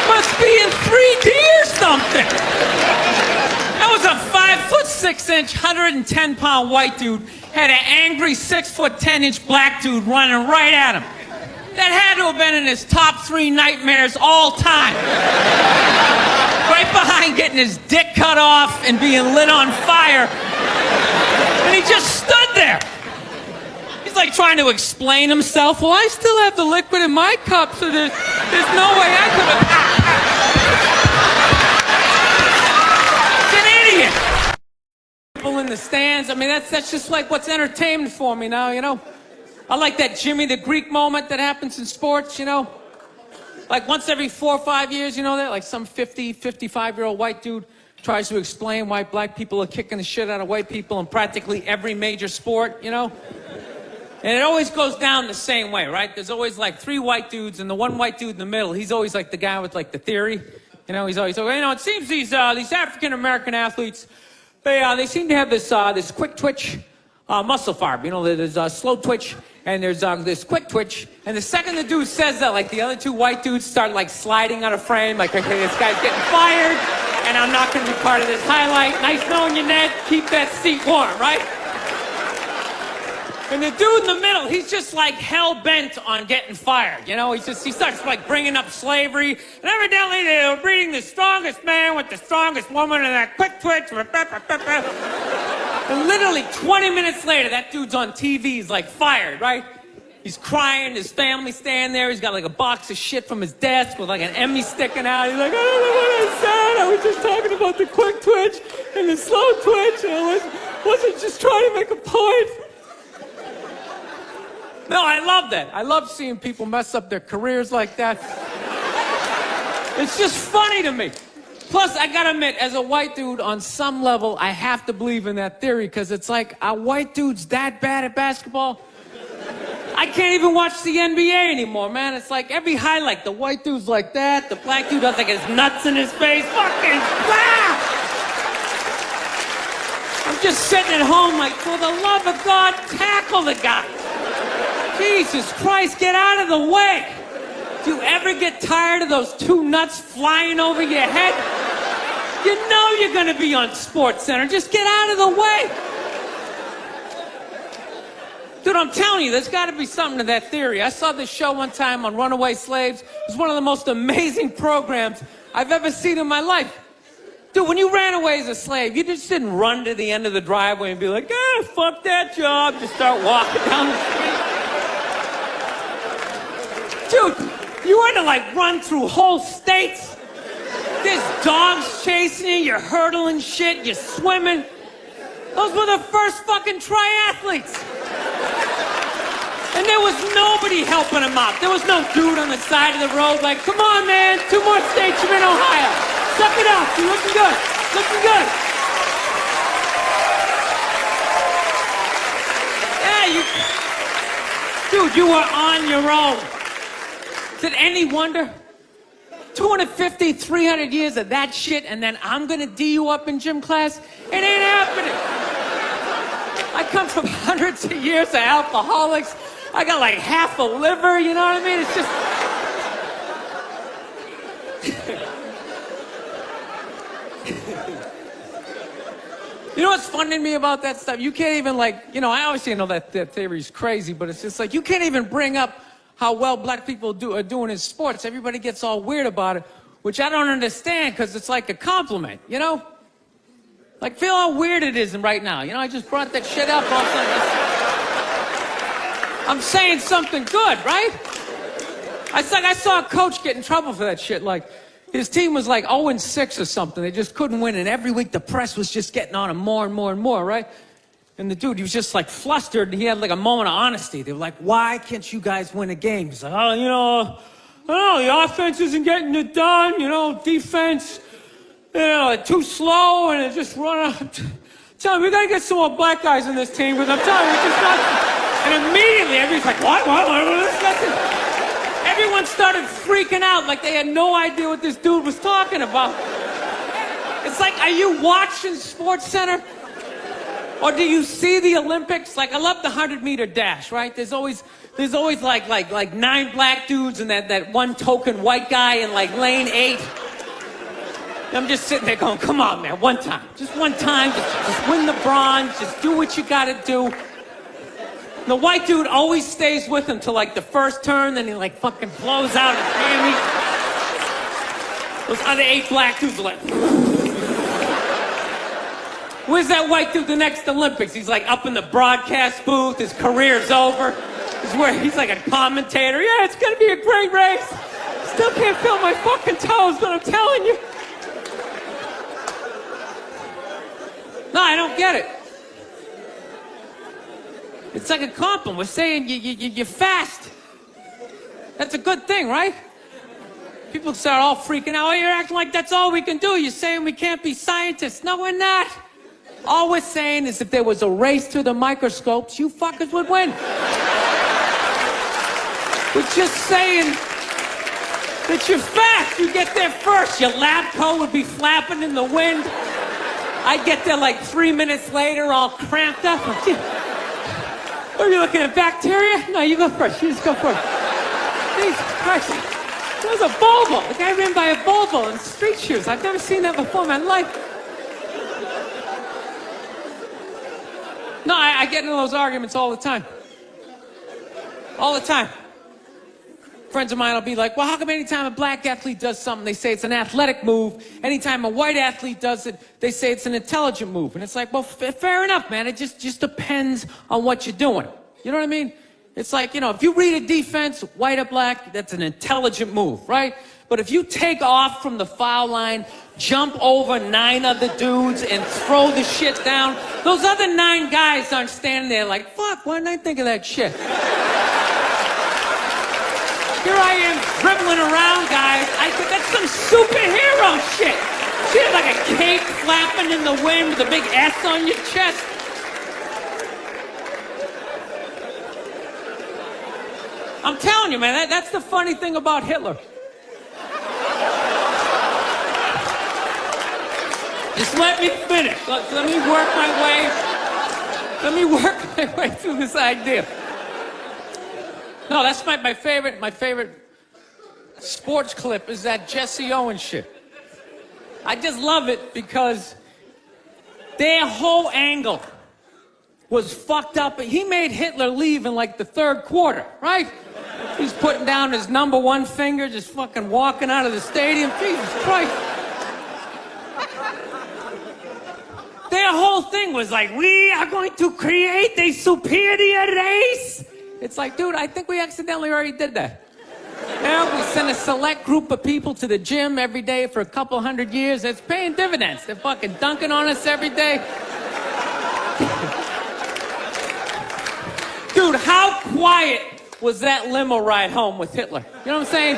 Must be in 3D or something. That was a 5'6", 110-pound white dude had an angry 6'10" black dude running right at him. That had to have been in his top 3 nightmares all time. Right behind getting his dick cut off and being lit on fire. And he just stood there. He's like trying to explain himself. Well, I still have the liquid in my cup, so there's no way I could have. It's an idiot. People in the stands. I mean, that's just like what's entertainment for me now, you know? I like that Jimmy the Greek moment that happens in sports, you know? Like once every 4 or 5 years, you know that? Like some 50, 55-year-old white dude tries to explain why black people are kicking the shit out of white people in practically every major sport, you know? And it always goes down the same way, right? There's always like 3 white dudes, and the one white dude in the middle, he's always like the guy with like the theory. You know, he's always, you know, it seems these African-American athletes, they seem to have this quick twitch muscle fiber. You know, there's slow twitch, and there's this quick twitch. And the second the dude says that, like the other 2 white dudes start like sliding out of frame, like, okay, this guy's getting fired, and I'm not going to be part of this highlight. Nice knowing you, Ned. Keep that seat warm, right? And the dude in the middle, he's just like hell-bent on getting fired, you know? He starts like bringing up slavery, and evidently they were breeding the strongest man with the strongest woman, and that quick twitch. And literally 20 minutes later, that dude's on TV, he's like fired, right? He's crying, his family's standing there, he's got like a box of shit from his desk with like an Emmy sticking out. He's like, I don't know what I said, I was just talking about the quick twitch and the slow twitch, and I wasn't just trying to make a point. No, I love that. I love seeing people mess up their careers like that. It's just funny to me. Plus, I gotta admit, as a white dude, on some level, I have to believe in that theory, because it's like, are white dudes that bad at basketball? I can't even watch the NBA anymore, man. It's like every highlight, the white dude's like that, the black dude has like his nuts in his face. Fucking wow! I'm just sitting at home like, for the love of God, tackle the guy. Jesus Christ, get out of the way. Do you ever get tired of those 2 nuts flying over your head? You know you're gonna be on SportsCenter. Just get out of the way. Dude, I'm telling you, there's gotta be something to that theory. I saw this show one time on runaway slaves. It was one of the most amazing programs I've ever seen in my life. Dude, when you ran away as a slave, you just didn't run to the end of the driveway and be like, fuck that job. Just start walking down the street. Dude, you had to like run through whole states. There's dogs chasing you, you're hurdling shit, you're swimming. Those were the first fucking triathletes. And there was nobody helping them out. There was no dude on the side of the road like, come on, man, 2 more states, you're in Ohio. Suck it up, you're looking good, looking good. Yeah, dude, you were on your own. Is it any wonder? 250, 300 years of that shit, and then I'm gonna D you up in gym class? It ain't happening. I come from hundreds of years of alcoholics. I got like half a liver, you know what I mean? It's just... You know what's funny to me about that stuff? You can't even like, you know, I obviously know that theory's crazy, but it's just like, you can't even bring up how well black people are doing in sports. Everybody gets all weird about it, which I don't understand, because it's like a compliment, you know? Like, feel how weird it is right now. You know, I just brought that shit up. All of a sudden, I'm saying something good, right? I saw a coach get in trouble for that shit. Like, his team was like 0-6 or something. They just couldn't win, and every week the press was just getting on him more and more and more, right? And the dude, he was just like flustered, and he had like a moment of honesty. They were like, why can't you guys win a game? He's like, oh, you know, the offense isn't getting it done, you know, defense, you know, too slow and it just run out. Tell me, we gotta get some more black guys in this team because I'm telling you, it's just not. And immediately everybody's like, what? Everyone started freaking out like they had no idea what this dude was talking about. It's like, are you watching Sports Center? Or do you see the Olympics? Like, I love the 100-meter dash, right? There's always like 9 black dudes and that one token white guy in like lane 8. I'm just sitting there going, come on, man, one time. Just one time, just win the bronze, just do what you gotta do. The white dude always stays with him till like the first turn, then he like fucking blows out his hammy. Those other 8 black dudes are like, where's that white dude the next Olympics? He's like up in the broadcast booth, his career's over. He's like a commentator. Yeah, it's gonna be a great race. Still can't feel my fucking toes, but I'm telling you. No, I don't get it. It's like a compliment. We're saying you're fast. That's a good thing, right? People start all freaking out. Oh, you're acting like that's all we can do. You're saying we can't be scientists. No, we're not. All we're saying is if there was a race to the microscopes, you fuckers would win. We're just saying that you're fast. You get there first. Your lab coat would be flapping in the wind. I'd get there like 3 minutes later, all cramped up. Are you looking at bacteria? No, you go first. You just go first. Jesus Christ. That was a Volvo. The guy ran by a Volvo in street shoes. I've never seen that before in my life. No, I get into those arguments all the time. All the time. Friends of mine will be like, well, how come anytime a black athlete does something, they say it's an athletic move? Anytime a white athlete does it, they say it's an intelligent move. And it's like, well, fair enough, man. It just depends on what you're doing. You know what I mean? It's like, you know, if you read a defense, white or black, that's an intelligent move, right? But if you take off from the foul line, jump over 9 other dudes, and throw the shit down, those other 9 guys aren't standing there like, fuck, why didn't I think of that shit? Here I am dribbling around, guys. That's some superhero shit. She had like a cape flapping in the wind with a big S on your chest. I'm telling you, man, that's the funny thing about Hitler. Just let me finish. Let me work my way through this idea. No, that's my favorite sports clip is that Jesse Owens shit. I just love it because their whole angle was fucked up. He made Hitler leave in like the 3rd quarter, right? He's putting down his number 1 finger, just fucking walking out of the stadium. Jesus Christ. Their whole thing was like, we are going to create a superior race. It's like, dude, I think we accidentally already did that. Yeah, we send a select group of people to the gym every day for a couple 100 years. It's paying dividends. They're fucking dunking on us every day. Dude, how quiet was that limo ride home with Hitler? You know what I'm saying?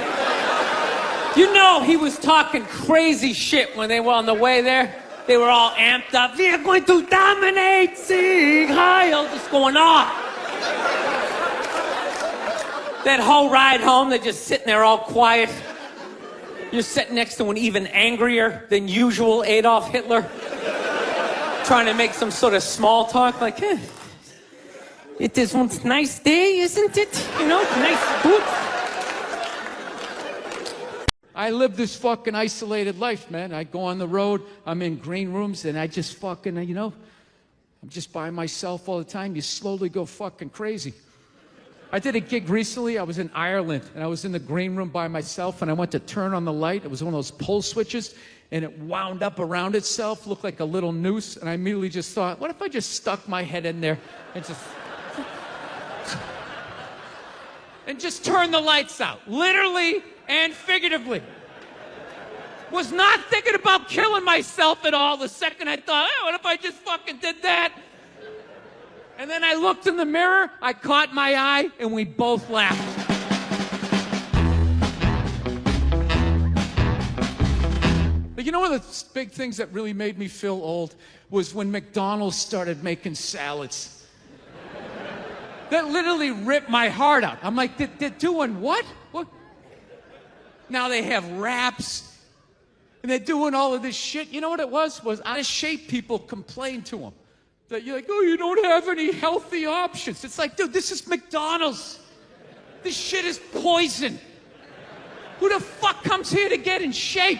You know he was talking crazy shit when they were on the way there. They were all amped up. We are going to dominate, Sieg Heil, just going off. That whole ride home, they're just sitting there all quiet. You're sitting next to an even angrier than usual Adolf Hitler, trying to make some sort of small talk, like, it is one nice day, isn't it? You know, nice boots. I live this fucking isolated life, man. I go on the road, I'm in green rooms, and I just fucking, you know, I'm just by myself all the time. You slowly go fucking crazy. I did a gig recently. I was in Ireland, and I was in the green room by myself, and I went to turn on the light. It was one of those pull switches, and it wound up around itself, looked like a little noose, and I immediately just thought, what if I just stuck my head in there and just turned the lights out, literally and figuratively. Was not thinking about killing myself at all the second I thought, hey, what if I just fucking did that? And then I looked in the mirror, I caught my eye, and we both laughed. But You know one of the big things that really made me feel old was when McDonald's started making salads. That literally ripped my heart out. I'm like, they're doing what? What? Now they have wraps. And they're doing all of this shit. You know what it was? Was out of shape people complained to them. That you're like, oh, you don't have any healthy options. It's like, dude, this is McDonald's. This shit is poison. Who the fuck comes here to get in shape?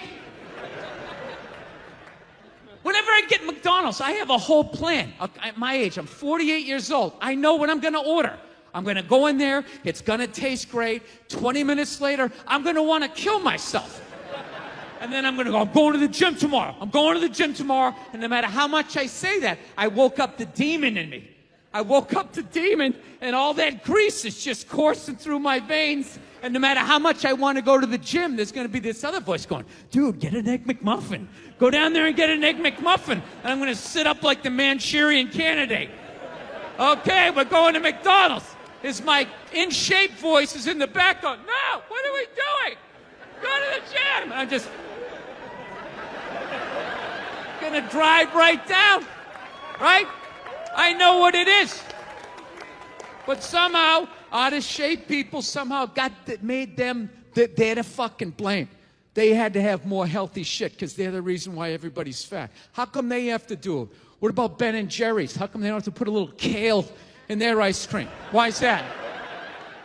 Whenever I get McDonald's, I have a whole plan. At my age, I'm 48 years old. I know what I'm going to order. I'm going to go in there. It's going to taste great. 20 minutes later, I'm going to want to kill myself. And then I'm going to go, I'm going to the gym tomorrow. I'm going to the gym tomorrow. And no matter how much I say that, I woke up the demon in me. I woke up the demon, and all that grease is just coursing through my veins. And no matter how much I want to go to the gym, there's going to be this other voice going, dude, get an Egg McMuffin. Go down there and get an Egg McMuffin. And I'm going to sit up like the Manchurian Candidate. Okay, we're going to McDonald's. Is my in-shape voice is in the back going, no, what are we doing? Go to the gym. And I'm just going to drive right down, right? I know what it is. But somehow, out of shape people somehow made them, they're the fucking blame. They had to have more healthy shit because they're the reason why everybody's fat. How come they have to do it? What about Ben and Jerry's? How come they don't have to put a little kale in their ice cream? Why is that?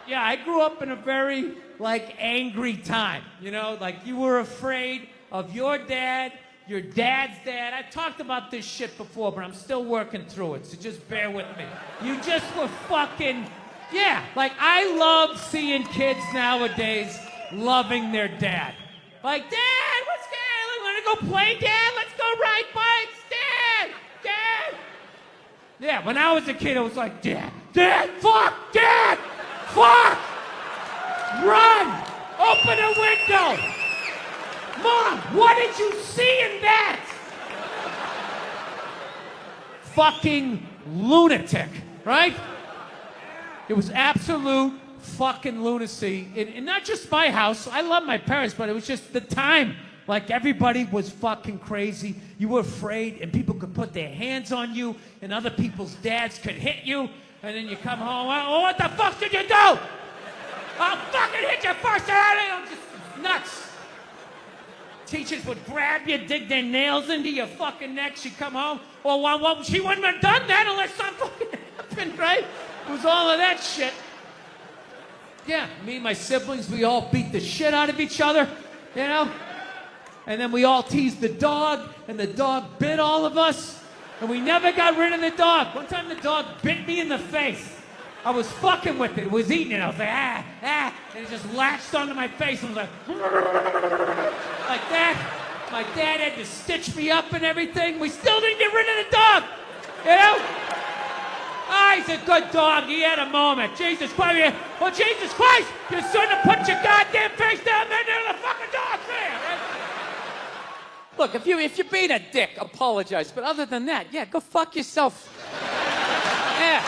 Yeah, I grew up in a very, angry time. You know, you were afraid of your dad's dad. I've talked about this shit before, but I'm still working through it, so just bear with me. You just were fucking, yeah. I love seeing kids nowadays loving their dad. Dad, what's good? We want to go play, Dad? Let's go ride bikes, Dad. Yeah, when I was a kid, I was like, Dad, fuck, Dad, fuck, run, open a window. Mom, what did you see in that? Fucking lunatic, right? It was absolute fucking lunacy. And not just my house. I love my parents, but it was just the time. Everybody was fucking crazy. You were afraid, and people could put their hands on you, and other people's dads could hit you, and then you come home, oh, what the fuck did you do? I'll fucking hit you first. I'm just nuts. Teachers would grab you, dig their nails into your fucking neck. She'd come home. Well, she wouldn't have done that unless something fucking happened, right? It was all of that shit. Yeah, me and my siblings, we all beat the shit out of each other, you know? And then we all teased the dog, and the dog bit all of us, and we never got rid of the dog. One time the dog bit me in the face. I was fucking with it. It was eating it. I was like, and it just latched onto my face and was like that. My dad had to stitch me up and everything. We still didn't get rid of the dog, you know? He's a good dog. He had a moment. Jesus Christ. Well, Jesus Christ, you shouldn't have put your goddamn face down there near the fucking dog there, right? Look, if you're being a dick, apologize. But other than that, yeah, go fuck yourself. Yeah.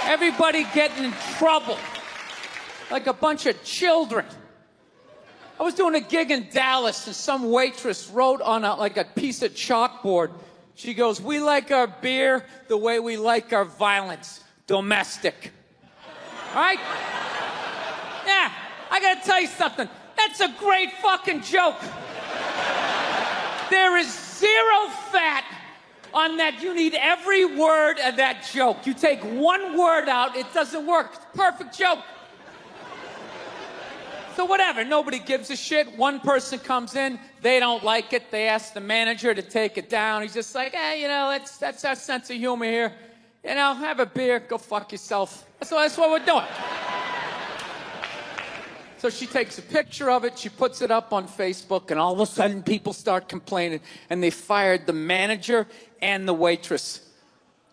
Everybody getting in trouble. Like a bunch of children. I was doing a gig in Dallas, and some waitress wrote on a piece of chalkboard. She goes, we like our beer the way we like our violence. Domestic. All right? Yeah, I gotta tell you something. That's a great fucking joke. There is zero fat on that. You need every word of that joke. You take one word out, it doesn't work. It's a perfect joke. So whatever, nobody gives a shit. One person comes in, they don't like it. They ask the manager to take it down. He's just like, hey, that's our sense of humor here. Have a beer, go fuck yourself. That's what we're doing. So she takes a picture of it, she puts it up on Facebook, and all of a sudden people start complaining, and they fired the manager and the waitress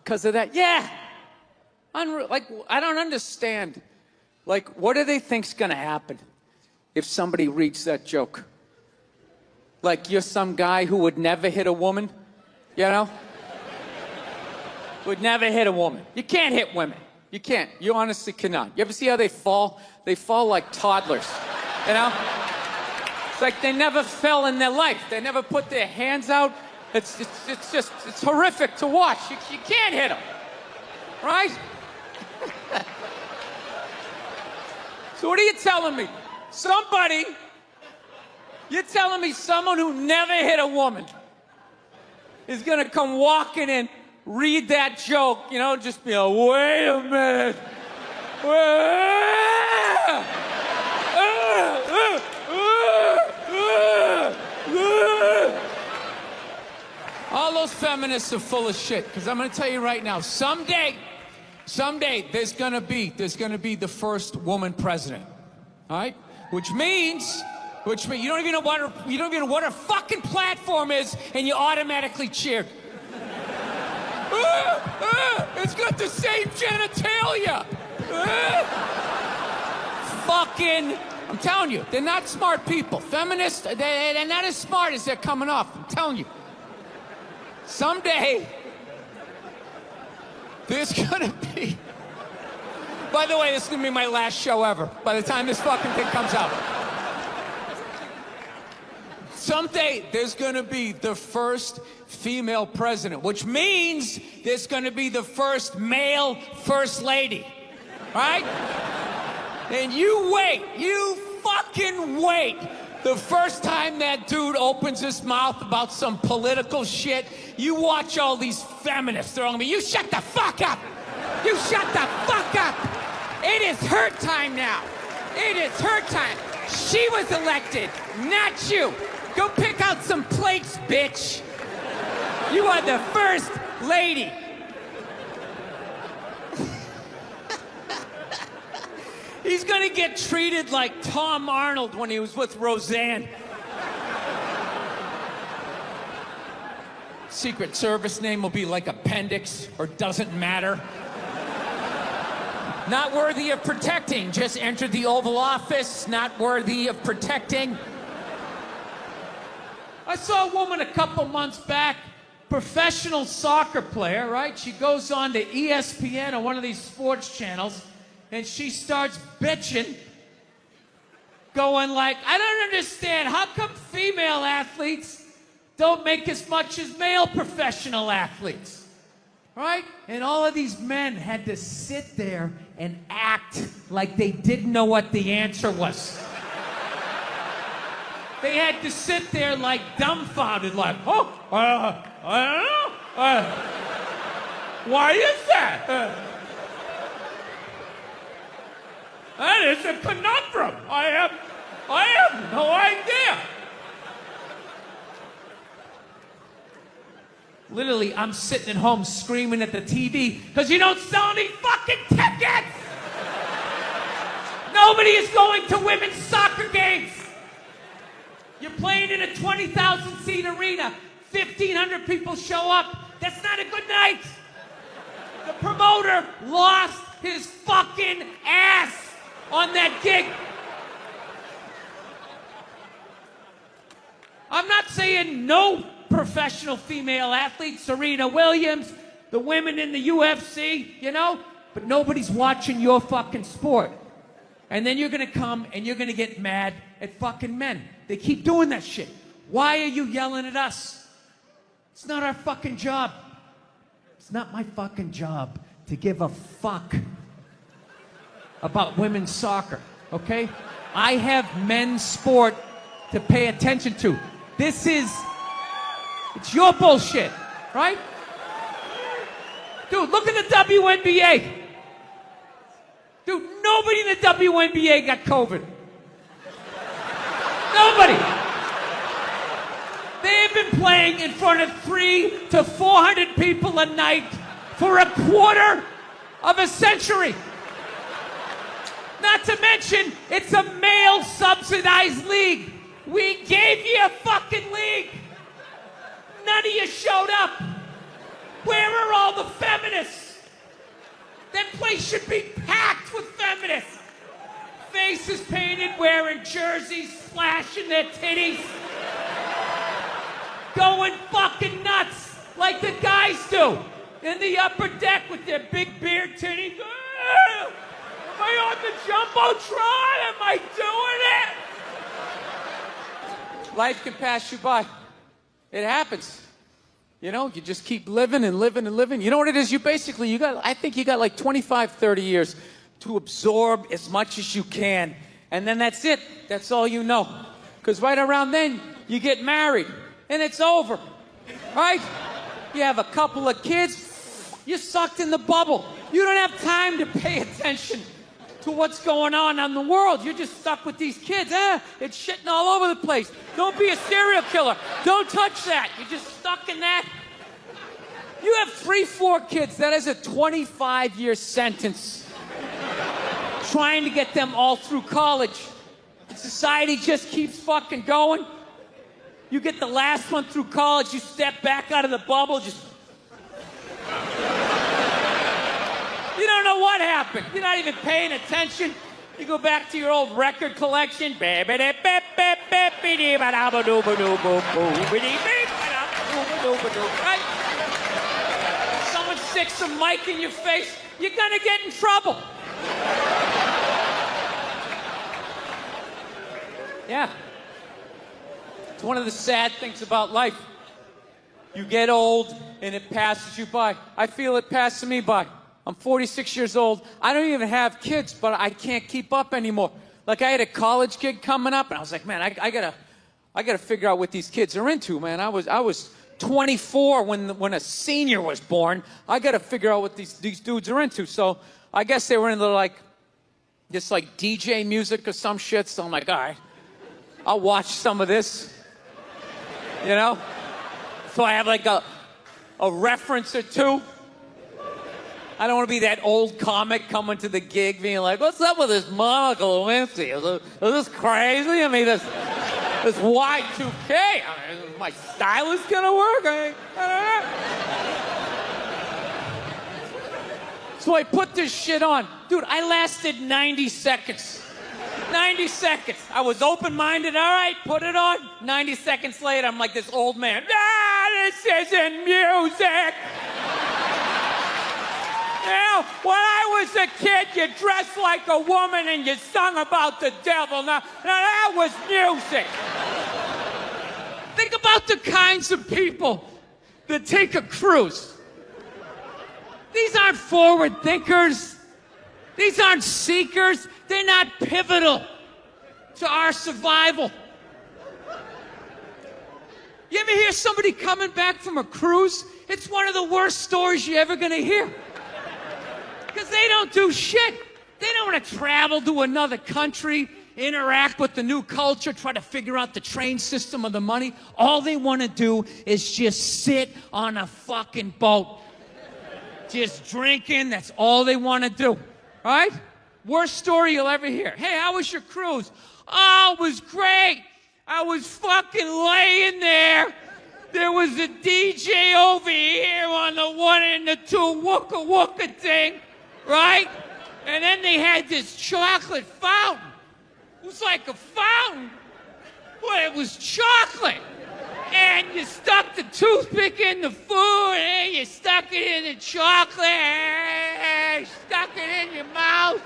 because of that. Yeah. I don't understand. What do they think's gonna happen if somebody reads that joke? You're some guy who would never hit a woman, Would never hit a woman. You can't hit women. You can't. You honestly cannot. You ever see how they fall? They fall like toddlers, It's like they never fell in their life. They never put their hands out. It's horrific to watch. You can't hit them, right? So what are you telling me? You're telling me someone who never hit a woman is gonna come walking in, read that joke, you know, just be like, wait a minute. All those feminists are full of shit, because I'm gonna tell you right now, someday there's gonna be the first woman president. All right? Which means you don't even know what her fucking platform is, and you automatically cheered. It's got the same genitalia. I'm telling you, they're not smart people. Feminists, they're not as smart as they're coming off. I'm telling you. Someday, there's gonna be... By the way, this is gonna be my last show ever, by the time this fucking thing comes out. Someday, there's gonna be the first female president, which means there's gonna be the first male first lady, right? And you fucking wait. The first time that dude opens his mouth about some political shit, you watch all these feminists throwing me, you shut the fuck up! You shut the fuck up! It is her time now. It is her time. She was elected, not you. Go pick out some plates, bitch. You are the first lady. He's gonna get treated like Tom Arnold when he was with Roseanne. Secret Service name will be like Appendix or Doesn't Matter. Not worthy of protecting. Just entered the Oval Office. Not worthy of protecting. I saw a woman a couple months back, professional soccer player, right? She goes on to ESPN or one of these sports channels, and she starts bitching, going like, I don't understand, how come female athletes don't make as much as male professional athletes, right? And all of these men had to sit there and act like they didn't know what the answer was. They had to sit there like dumbfounded, like, I don't know. Why is that? That is a conundrum. I have no idea. Literally, I'm sitting at home screaming at the TV because you don't sell any fucking tickets. Nobody is going to women's soccer games. You're playing in a 20,000-seat arena. 1,500 people show up. That's not a good night. The promoter lost his fucking ass on that gig. I'm not saying no professional female athletes, Serena Williams, the women in the UFC, you know, but nobody's watching your fucking sport. And then you're gonna come and you're gonna get mad at fucking men. They keep doing that shit. Why are you yelling at us? It's not our fucking job. It's not my fucking job to give a fuck about women's soccer, okay? I have men's sport to pay attention to. It's your bullshit, right? Dude, look at the WNBA. Dude, nobody in the WNBA got COVID. Nobody. They've been playing in front of 300 to 400 people a night for a quarter of a century. Not to mention, it's a male-subsidized league. We gave you a fucking league. None of you showed up. Where are all the feminists? That place should be packed with feminists. Faces painted, wearing jerseys, flashing their titties. Going fucking nuts like the guys do in the upper deck with their big beard titties. Am I on the Jumbotron? Am I doing it? Life can pass you by. It happens. You know, you just keep living and living and living. You know what it is? I think you got like 25, 30 years to absorb as much as you can. And then that's it. That's all you know. Because right around then, you get married. And it's over. Right? You have a couple of kids. You're sucked in the bubble. You don't have time to pay attention to what's going on in the world. You're just stuck with these kids. It's shitting all over the place. Don't be a serial killer. Don't touch that. You're just stuck in that. You have 3, 4 kids. That is a 25-year sentence. Trying to get them all through college. Society just keeps fucking going. You get the last one through college, you step back out of the bubble, just... You don't know what happened. You're not even paying attention. You go back to your old record collection. Right? Someone sticks a mic in your face, you're gonna get in trouble. Yeah. It's one of the sad things about life. You get old and it passes you by. I feel it passing me by. I'm 46 years old. I don't even have kids, but I can't keep up anymore. Like I had a college gig coming up, and I was like, man, I gotta figure out what these kids are into, man. I was 24 when a senior was born. I gotta figure out what these dudes are into. So I guess they were into like DJ music or some shit. So I'm like, all right, I'll watch some of this. You know? So I have like a reference or two. I don't want to be that old comic coming to the gig being like, what's up with this Monica Lewinsky? Is this crazy? I mean, this Y2K. I mean, my stylist gonna work? I don't know. So I put this shit on. Dude, I lasted 90 seconds. 90 seconds. I was open-minded. All right, put it on. 90 seconds later, I'm like this old man. This isn't music. Now, when I was a kid, you dressed like a woman and you sung about the devil. Now that was music. Think about the kinds of people that take a cruise. These aren't forward thinkers. These aren't seekers. They're not pivotal to our survival. You ever hear somebody coming back from a cruise? It's one of the worst stories you're ever going to hear. Because they don't do shit. They don't want to travel to another country, interact with the new culture, try to figure out the train system or the money. All they want to do is just sit on a fucking boat. Just drinking, that's all they want to do. Right? Worst story you'll ever hear. Hey, how was your cruise? Oh, it was great. I was fucking laying there. There was a DJ over here on the 1 and the 2 wooka wooka thing, right? And then they had this chocolate fountain. It was like a fountain, but it was chocolate. And you stuck the toothpick in the food, and you stuck it in the chocolate, and you stuck it in your mouth.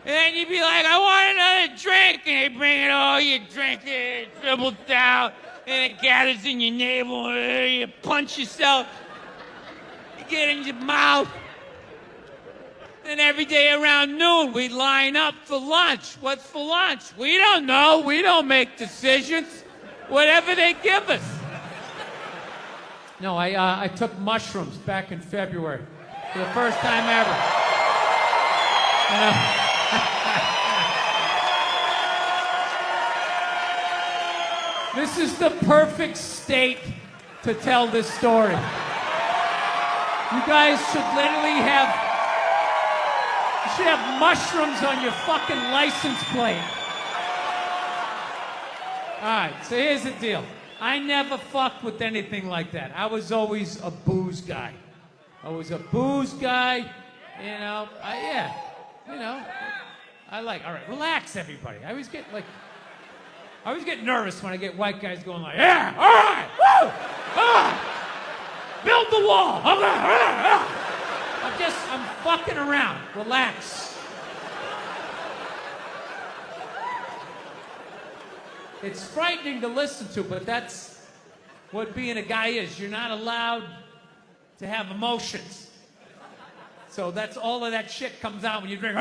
And then you'd be like, I want another drink. And they bring it all, you drink it, it dribbles down, and it gathers in your navel, and you punch yourself, you get in your mouth. And every day around noon, we'd line up for lunch. What's for lunch? We don't know. We don't make decisions. Whatever they give us. No, I took mushrooms back in February for the first time ever. You know? This is the perfect state to tell this story. You guys should literally you should have mushrooms on your fucking license plate. All right, so here's the deal. I never fucked with anything like that. I was always a booze guy. I was a booze guy, you know. All right, relax, everybody. I always get nervous when I get white guys going like, yeah, all right, woo, build the wall. Okay. I'm fucking around. Relax. It's frightening to listen to, but that's what being a guy is. You're not allowed to have emotions. So that's all of that shit comes out when you drink.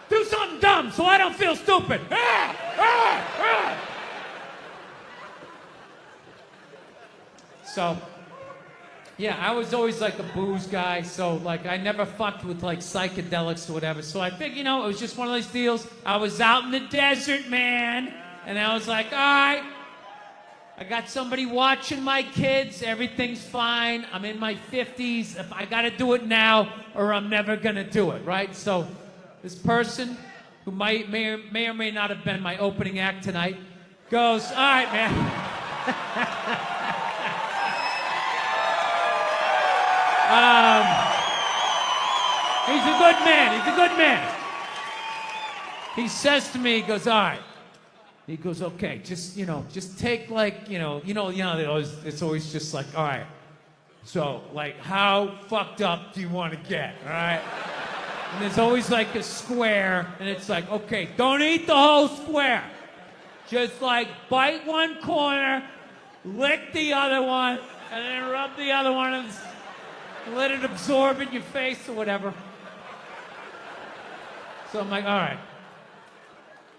Do something dumb so I don't feel stupid. So, yeah, I was always like a booze guy, so like I never fucked with like psychedelics or whatever. So I figured, you know, it was just one of those deals. I was out in the desert, man, and I was like, all right, I got somebody watching my kids. Everything's fine. I'm in my 50s. If I got to do it now, or I'm never gonna do it, right? So this person, who may or may not have been my opening act tonight, goes, all right, man. He's a good man. He's a good man. He says to me, he goes, all right. He goes, okay, just take like, it's always just like, all right. So, like, how fucked up do you want to get, all right? And there's always like a square, and it's like, okay, don't eat the whole square. Just like bite one corner, lick the other one, and then rub the other one and let it absorb in your face or whatever. So I'm like, all right.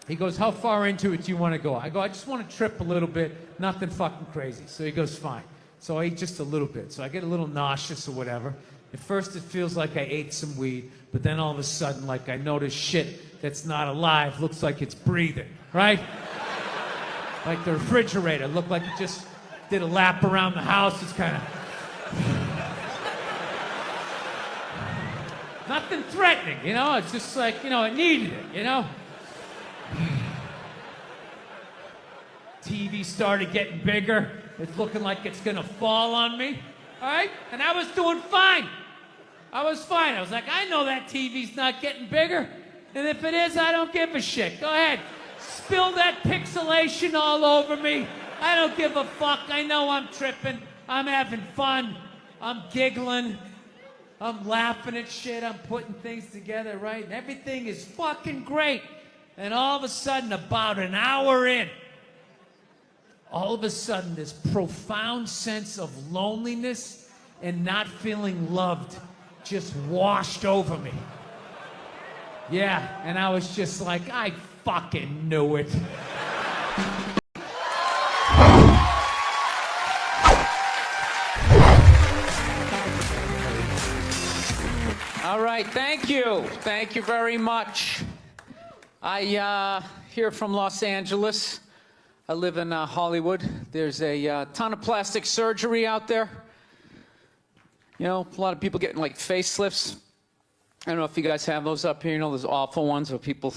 He goes, how far into it do you want to go? I go, I just want to trip a little bit, nothing fucking crazy. So he goes, fine. So I eat just a little bit. So I get a little nauseous or whatever. At first it feels like I ate some weed, but then all of a sudden, like I notice shit that's not alive looks like it's breathing, right? Like the refrigerator looked like it just did a lap around the house. It's kind of... Nothing threatening, you know? It's just like, it needed it, you know? TV started getting bigger. It's looking like it's gonna fall on me, all right? And I was doing fine. I was fine. I was like, I know that TV's not getting bigger. And if it is, I don't give a shit. Go ahead. Spill that pixelation all over me. I don't give a fuck. I know I'm tripping. I'm having fun. I'm giggling. I'm laughing at shit. I'm putting things together, right? And everything is fucking great. And all of a sudden, about an hour in, all of a sudden, this profound sense of loneliness and not feeling loved just washed over me. Yeah, and I was just like, I fucking knew it. All right, thank you. Thank you very much. I here from Los Angeles. I live in Hollywood. There's a ton of plastic surgery out there. You know, a lot of people getting like facelifts. I don't know if you guys have those up here. You know, those awful ones where people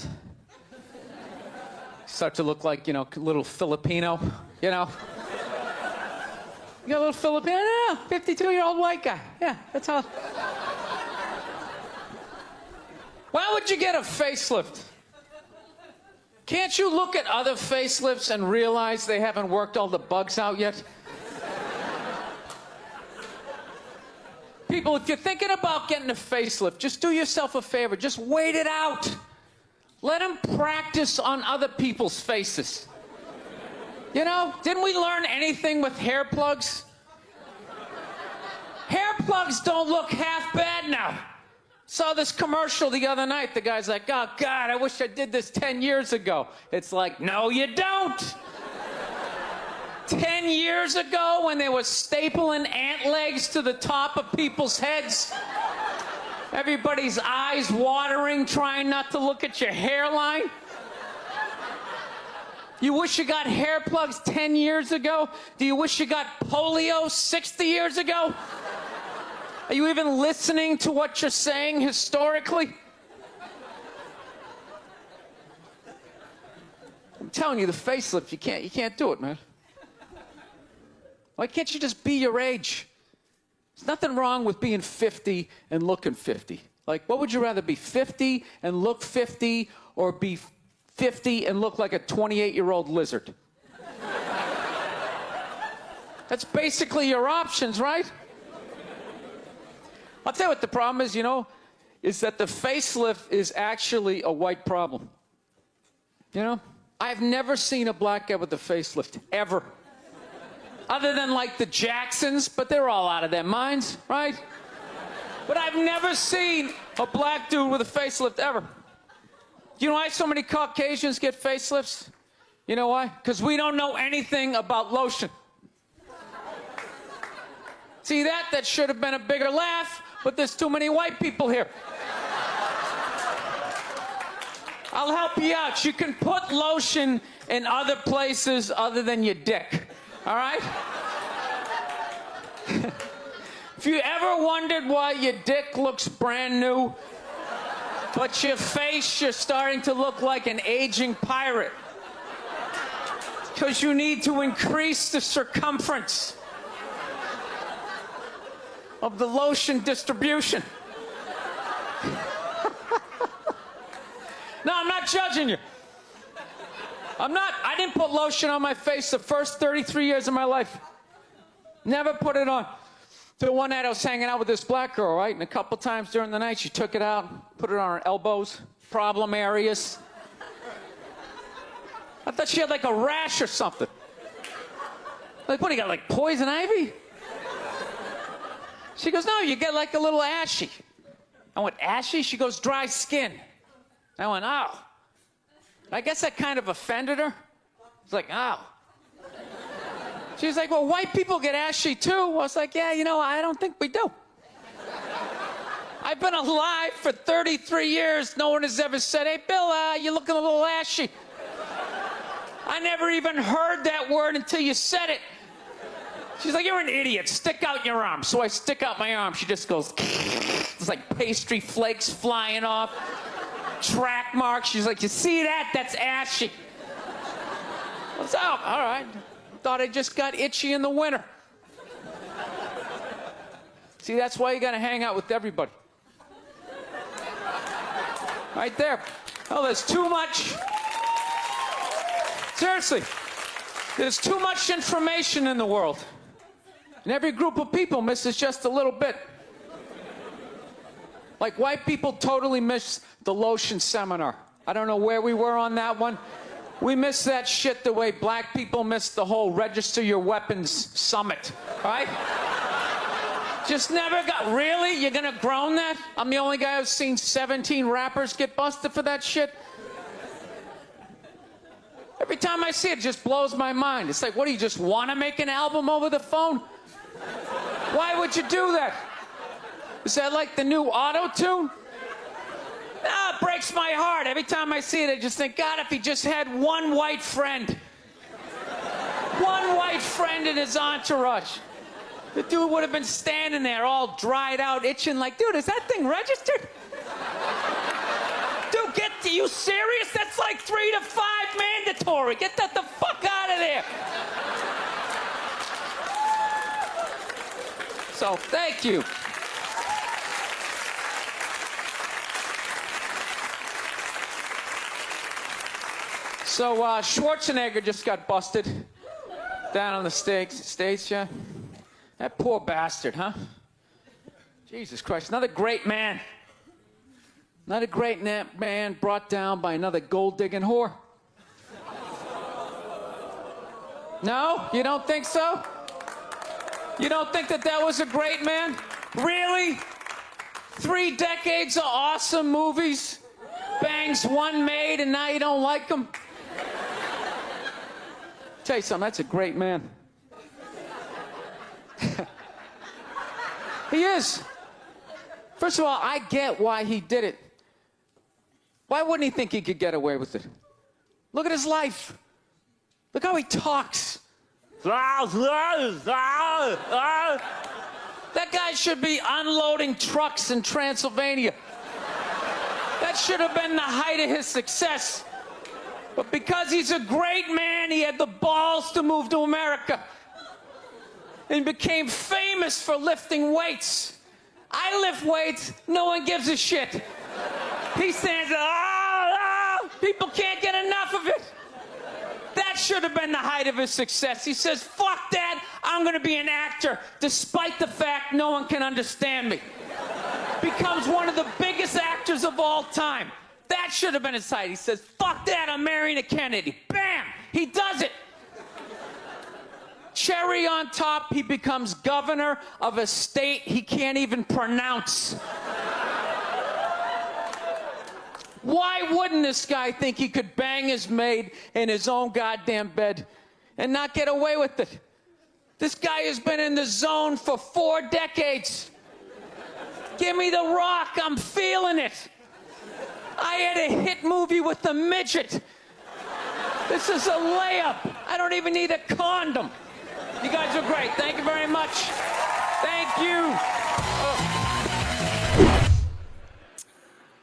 start to look like, a little Filipino, You got a little Filipino? Yeah, 52-year-old white guy. Yeah, that's all. Why would you get a facelift? Can't you look at other facelifts and realize they haven't worked all the bugs out yet? People, if you're thinking about getting a facelift, just do yourself a favor. Just wait it out. Let them practice on other people's faces. Didn't we learn anything with hair plugs? Hair plugs don't look half bad now. Saw this commercial the other night. The guy's like, oh, God, I wish I did this 10 years ago. It's like, no, you don't. 10 years ago, when they were stapling ant legs to the top of people's heads, everybody's eyes watering, trying not to look at your hairline. You wish you got hair plugs 10 years ago? Do you wish you got polio 60 years ago? Are you even listening to what you're saying historically? I'm telling you, the facelift, you can't do it, man. Why can't you just be your age? There's nothing wrong with being 50 and looking 50. Like, what would you rather be, 50 and look 50, or be 50 and look like a 28-year-old lizard? That's basically your options, right? I'll tell you what the problem is, is that the facelift is actually a white problem. You know? I've never seen a black guy with a facelift, ever. Other than like the Jacksons, but they're all out of their minds, right? But I've never seen a black dude with a facelift, ever. You know why so many Caucasians get facelifts? You know why? Because we don't know anything about lotion. See that? That should have been a bigger laugh, but there's too many white people here. I'll help you out. You can put lotion in other places other than your dick, all right? If you ever wondered why your dick looks brand new, but your face, you're starting to look like an aging pirate, because you need to increase the circumference of the lotion distribution. No, I'm not judging you. I'm not. I didn't put lotion on my face the first 33 years of my life. Never put it on. Till one night I was hanging out with this black girl, right? And a couple times during the night she took it out, put it on her elbows, problem areas. I thought she had like a rash or something. Like, what, you got like poison ivy? She goes, no, you get like a little ashy. I went, ashy? She goes, dry skin. I went, oh. I guess that kind of offended her. It's like, oh. She's like, well, white people get ashy too. I was like, yeah, you know, I don't think we do. I've been alive for 33 years. No one has ever said, hey, Bill, you're looking a little ashy. I never even heard that word until you said it. She's like, you're an idiot. Stick out your arm. So I stick out my arm. She just goes, it's like pastry flakes flying off. Track marks. She's like, you see that? That's ashy. What's up? All right. Thought I just got itchy in the winter. See, that's why you gotta hang out with everybody. Right there. Oh, there's too much. Seriously. There's too much information in the world. And every group of people misses just a little bit. Like white people totally missed the lotion seminar. I don't know where we were on that one. We missed that shit the way black people missed the whole register your weapons summit, right? Just never got, really? You're gonna groan that? I'm the only guy who's seen 17 rappers get busted for that shit? Every time I see it, it just blows my mind. It's like, what, do you just wanna make an album over the phone? Why would you do that? Is that like the new auto-tune? No, it breaks my heart. Every time I see it, I just think, God, if he just had one white friend. One white friend in his entourage. The dude would have been standing there all dried out, itching like, dude, is that thing registered? Dude, you serious? That's like 3 to 5 mandatory. Get that the fuck out of there. So, thank you. So, Schwarzenegger just got busted down on the States, yeah? That poor bastard, huh? Jesus Christ, another great man. Another great man brought down by another gold-digging whore. No? You don't think so? You don't think that that was a great man? Really? 3 decades of awesome movies? Bangs one made and now you don't like them? Tell you something, that's a great man. He is. First of all, I get why he did it. Why wouldn't he think he could get away with it? Look at his life. Look how he talks. That guy should be unloading trucks in Transylvania. That should have been the height of his success. But because he's a great man, he had the balls to move to America and became famous for lifting weights. I lift weights, no one gives a shit. He stands there, people can't get enough of it. That should have been the height of his success. He says, fuck that, I'm gonna be an actor, despite the fact no one can understand me. becomes one of the biggest actors of all time. That should have been his height. He says, fuck that, I'm marrying a Kennedy. Bam! He does it. Cherry on top, he becomes governor of a state he can't even pronounce. Why wouldn't this guy think he could bang his maid in his own goddamn bed and not get away with it? This guy has been in the zone for 4 decades. Give me the rock, I'm feeling it. I had a hit movie with the midget. This is a layup. I don't even need a condom. You guys are great. Thank you very much. Thank you.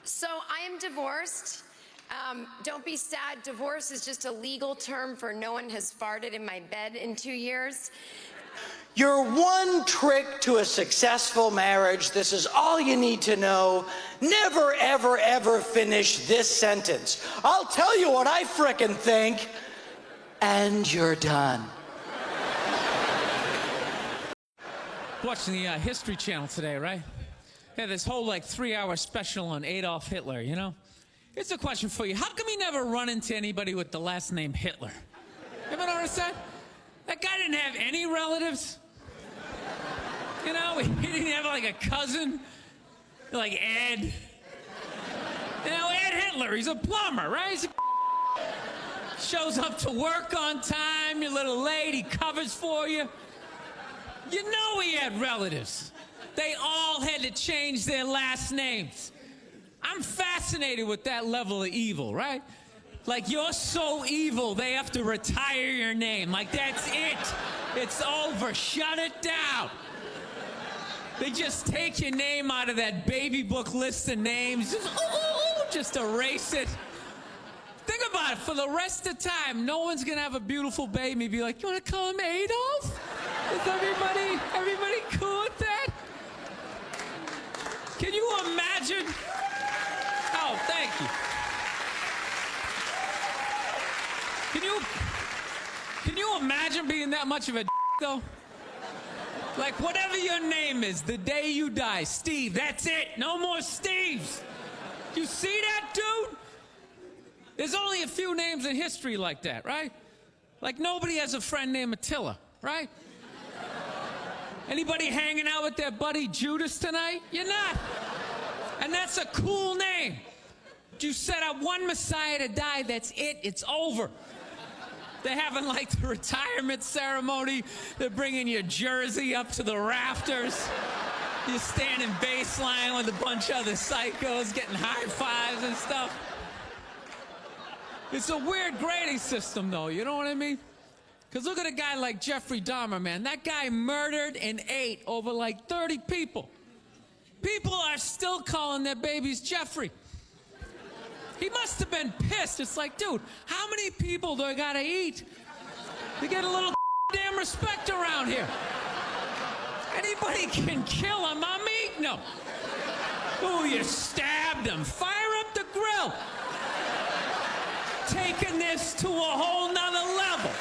So I am divorced. Don't be sad. Divorce is just a legal term for no one has farted in my bed in 2 years. Your one trick to a successful marriage, this is all you need to know. Never, ever, ever finish this sentence. I'll tell you what I frickin' think, and you're done. Watching the History Channel today, right? Yeah, this whole like 3-hour special on Adolf Hitler, you know? Here's a question for you. How come you never run into anybody with the last name Hitler? You ever notice that? That guy didn't have any relatives. You know, he didn't have like a cousin, like Ed. You know, Ed Hitler, he's a plumber, right? Shows up to work on time, you're a little late, he covers for you. You know he had relatives. They all had to change their last names. I'm fascinated with that level of evil, right? Like, you're so evil, they have to retire your name. Like, that's it. It's over. Shut it down. They just take your name out of that baby book list of names. Just erase it. Think about it. For the rest of the time, no one's going to have a beautiful baby. Be like, you want to call him Adolf? Is everybody cool with that? Can you imagine? Oh, thank you. Can you imagine being that much of a though? Like, whatever your name is, the day you die, Steve, that's it. No more Steves. You see that, dude? There's only a few names in history like that, right? Like, nobody has a friend named Attila, right? Anybody hanging out with their buddy Judas tonight? You're not. And that's a cool name. You set up one Messiah to die, that's it, it's over. They're having like the retirement ceremony. They're bringing your jersey up to the rafters. You're standing baseline with a bunch of other psychos getting high fives and stuff. It's a weird grading system, though, you know what I mean? Because look at a guy like Jeffrey Dahmer, man. That guy murdered and ate over like 30 people. People are still calling their babies Jeffrey. He must have been pissed. It's like, dude, how many people do I gotta eat to get a little damn respect around here? Anybody can kill him, I'm eating him. Ooh, you stabbed him. Fire up the grill. Taking this to a whole nother level.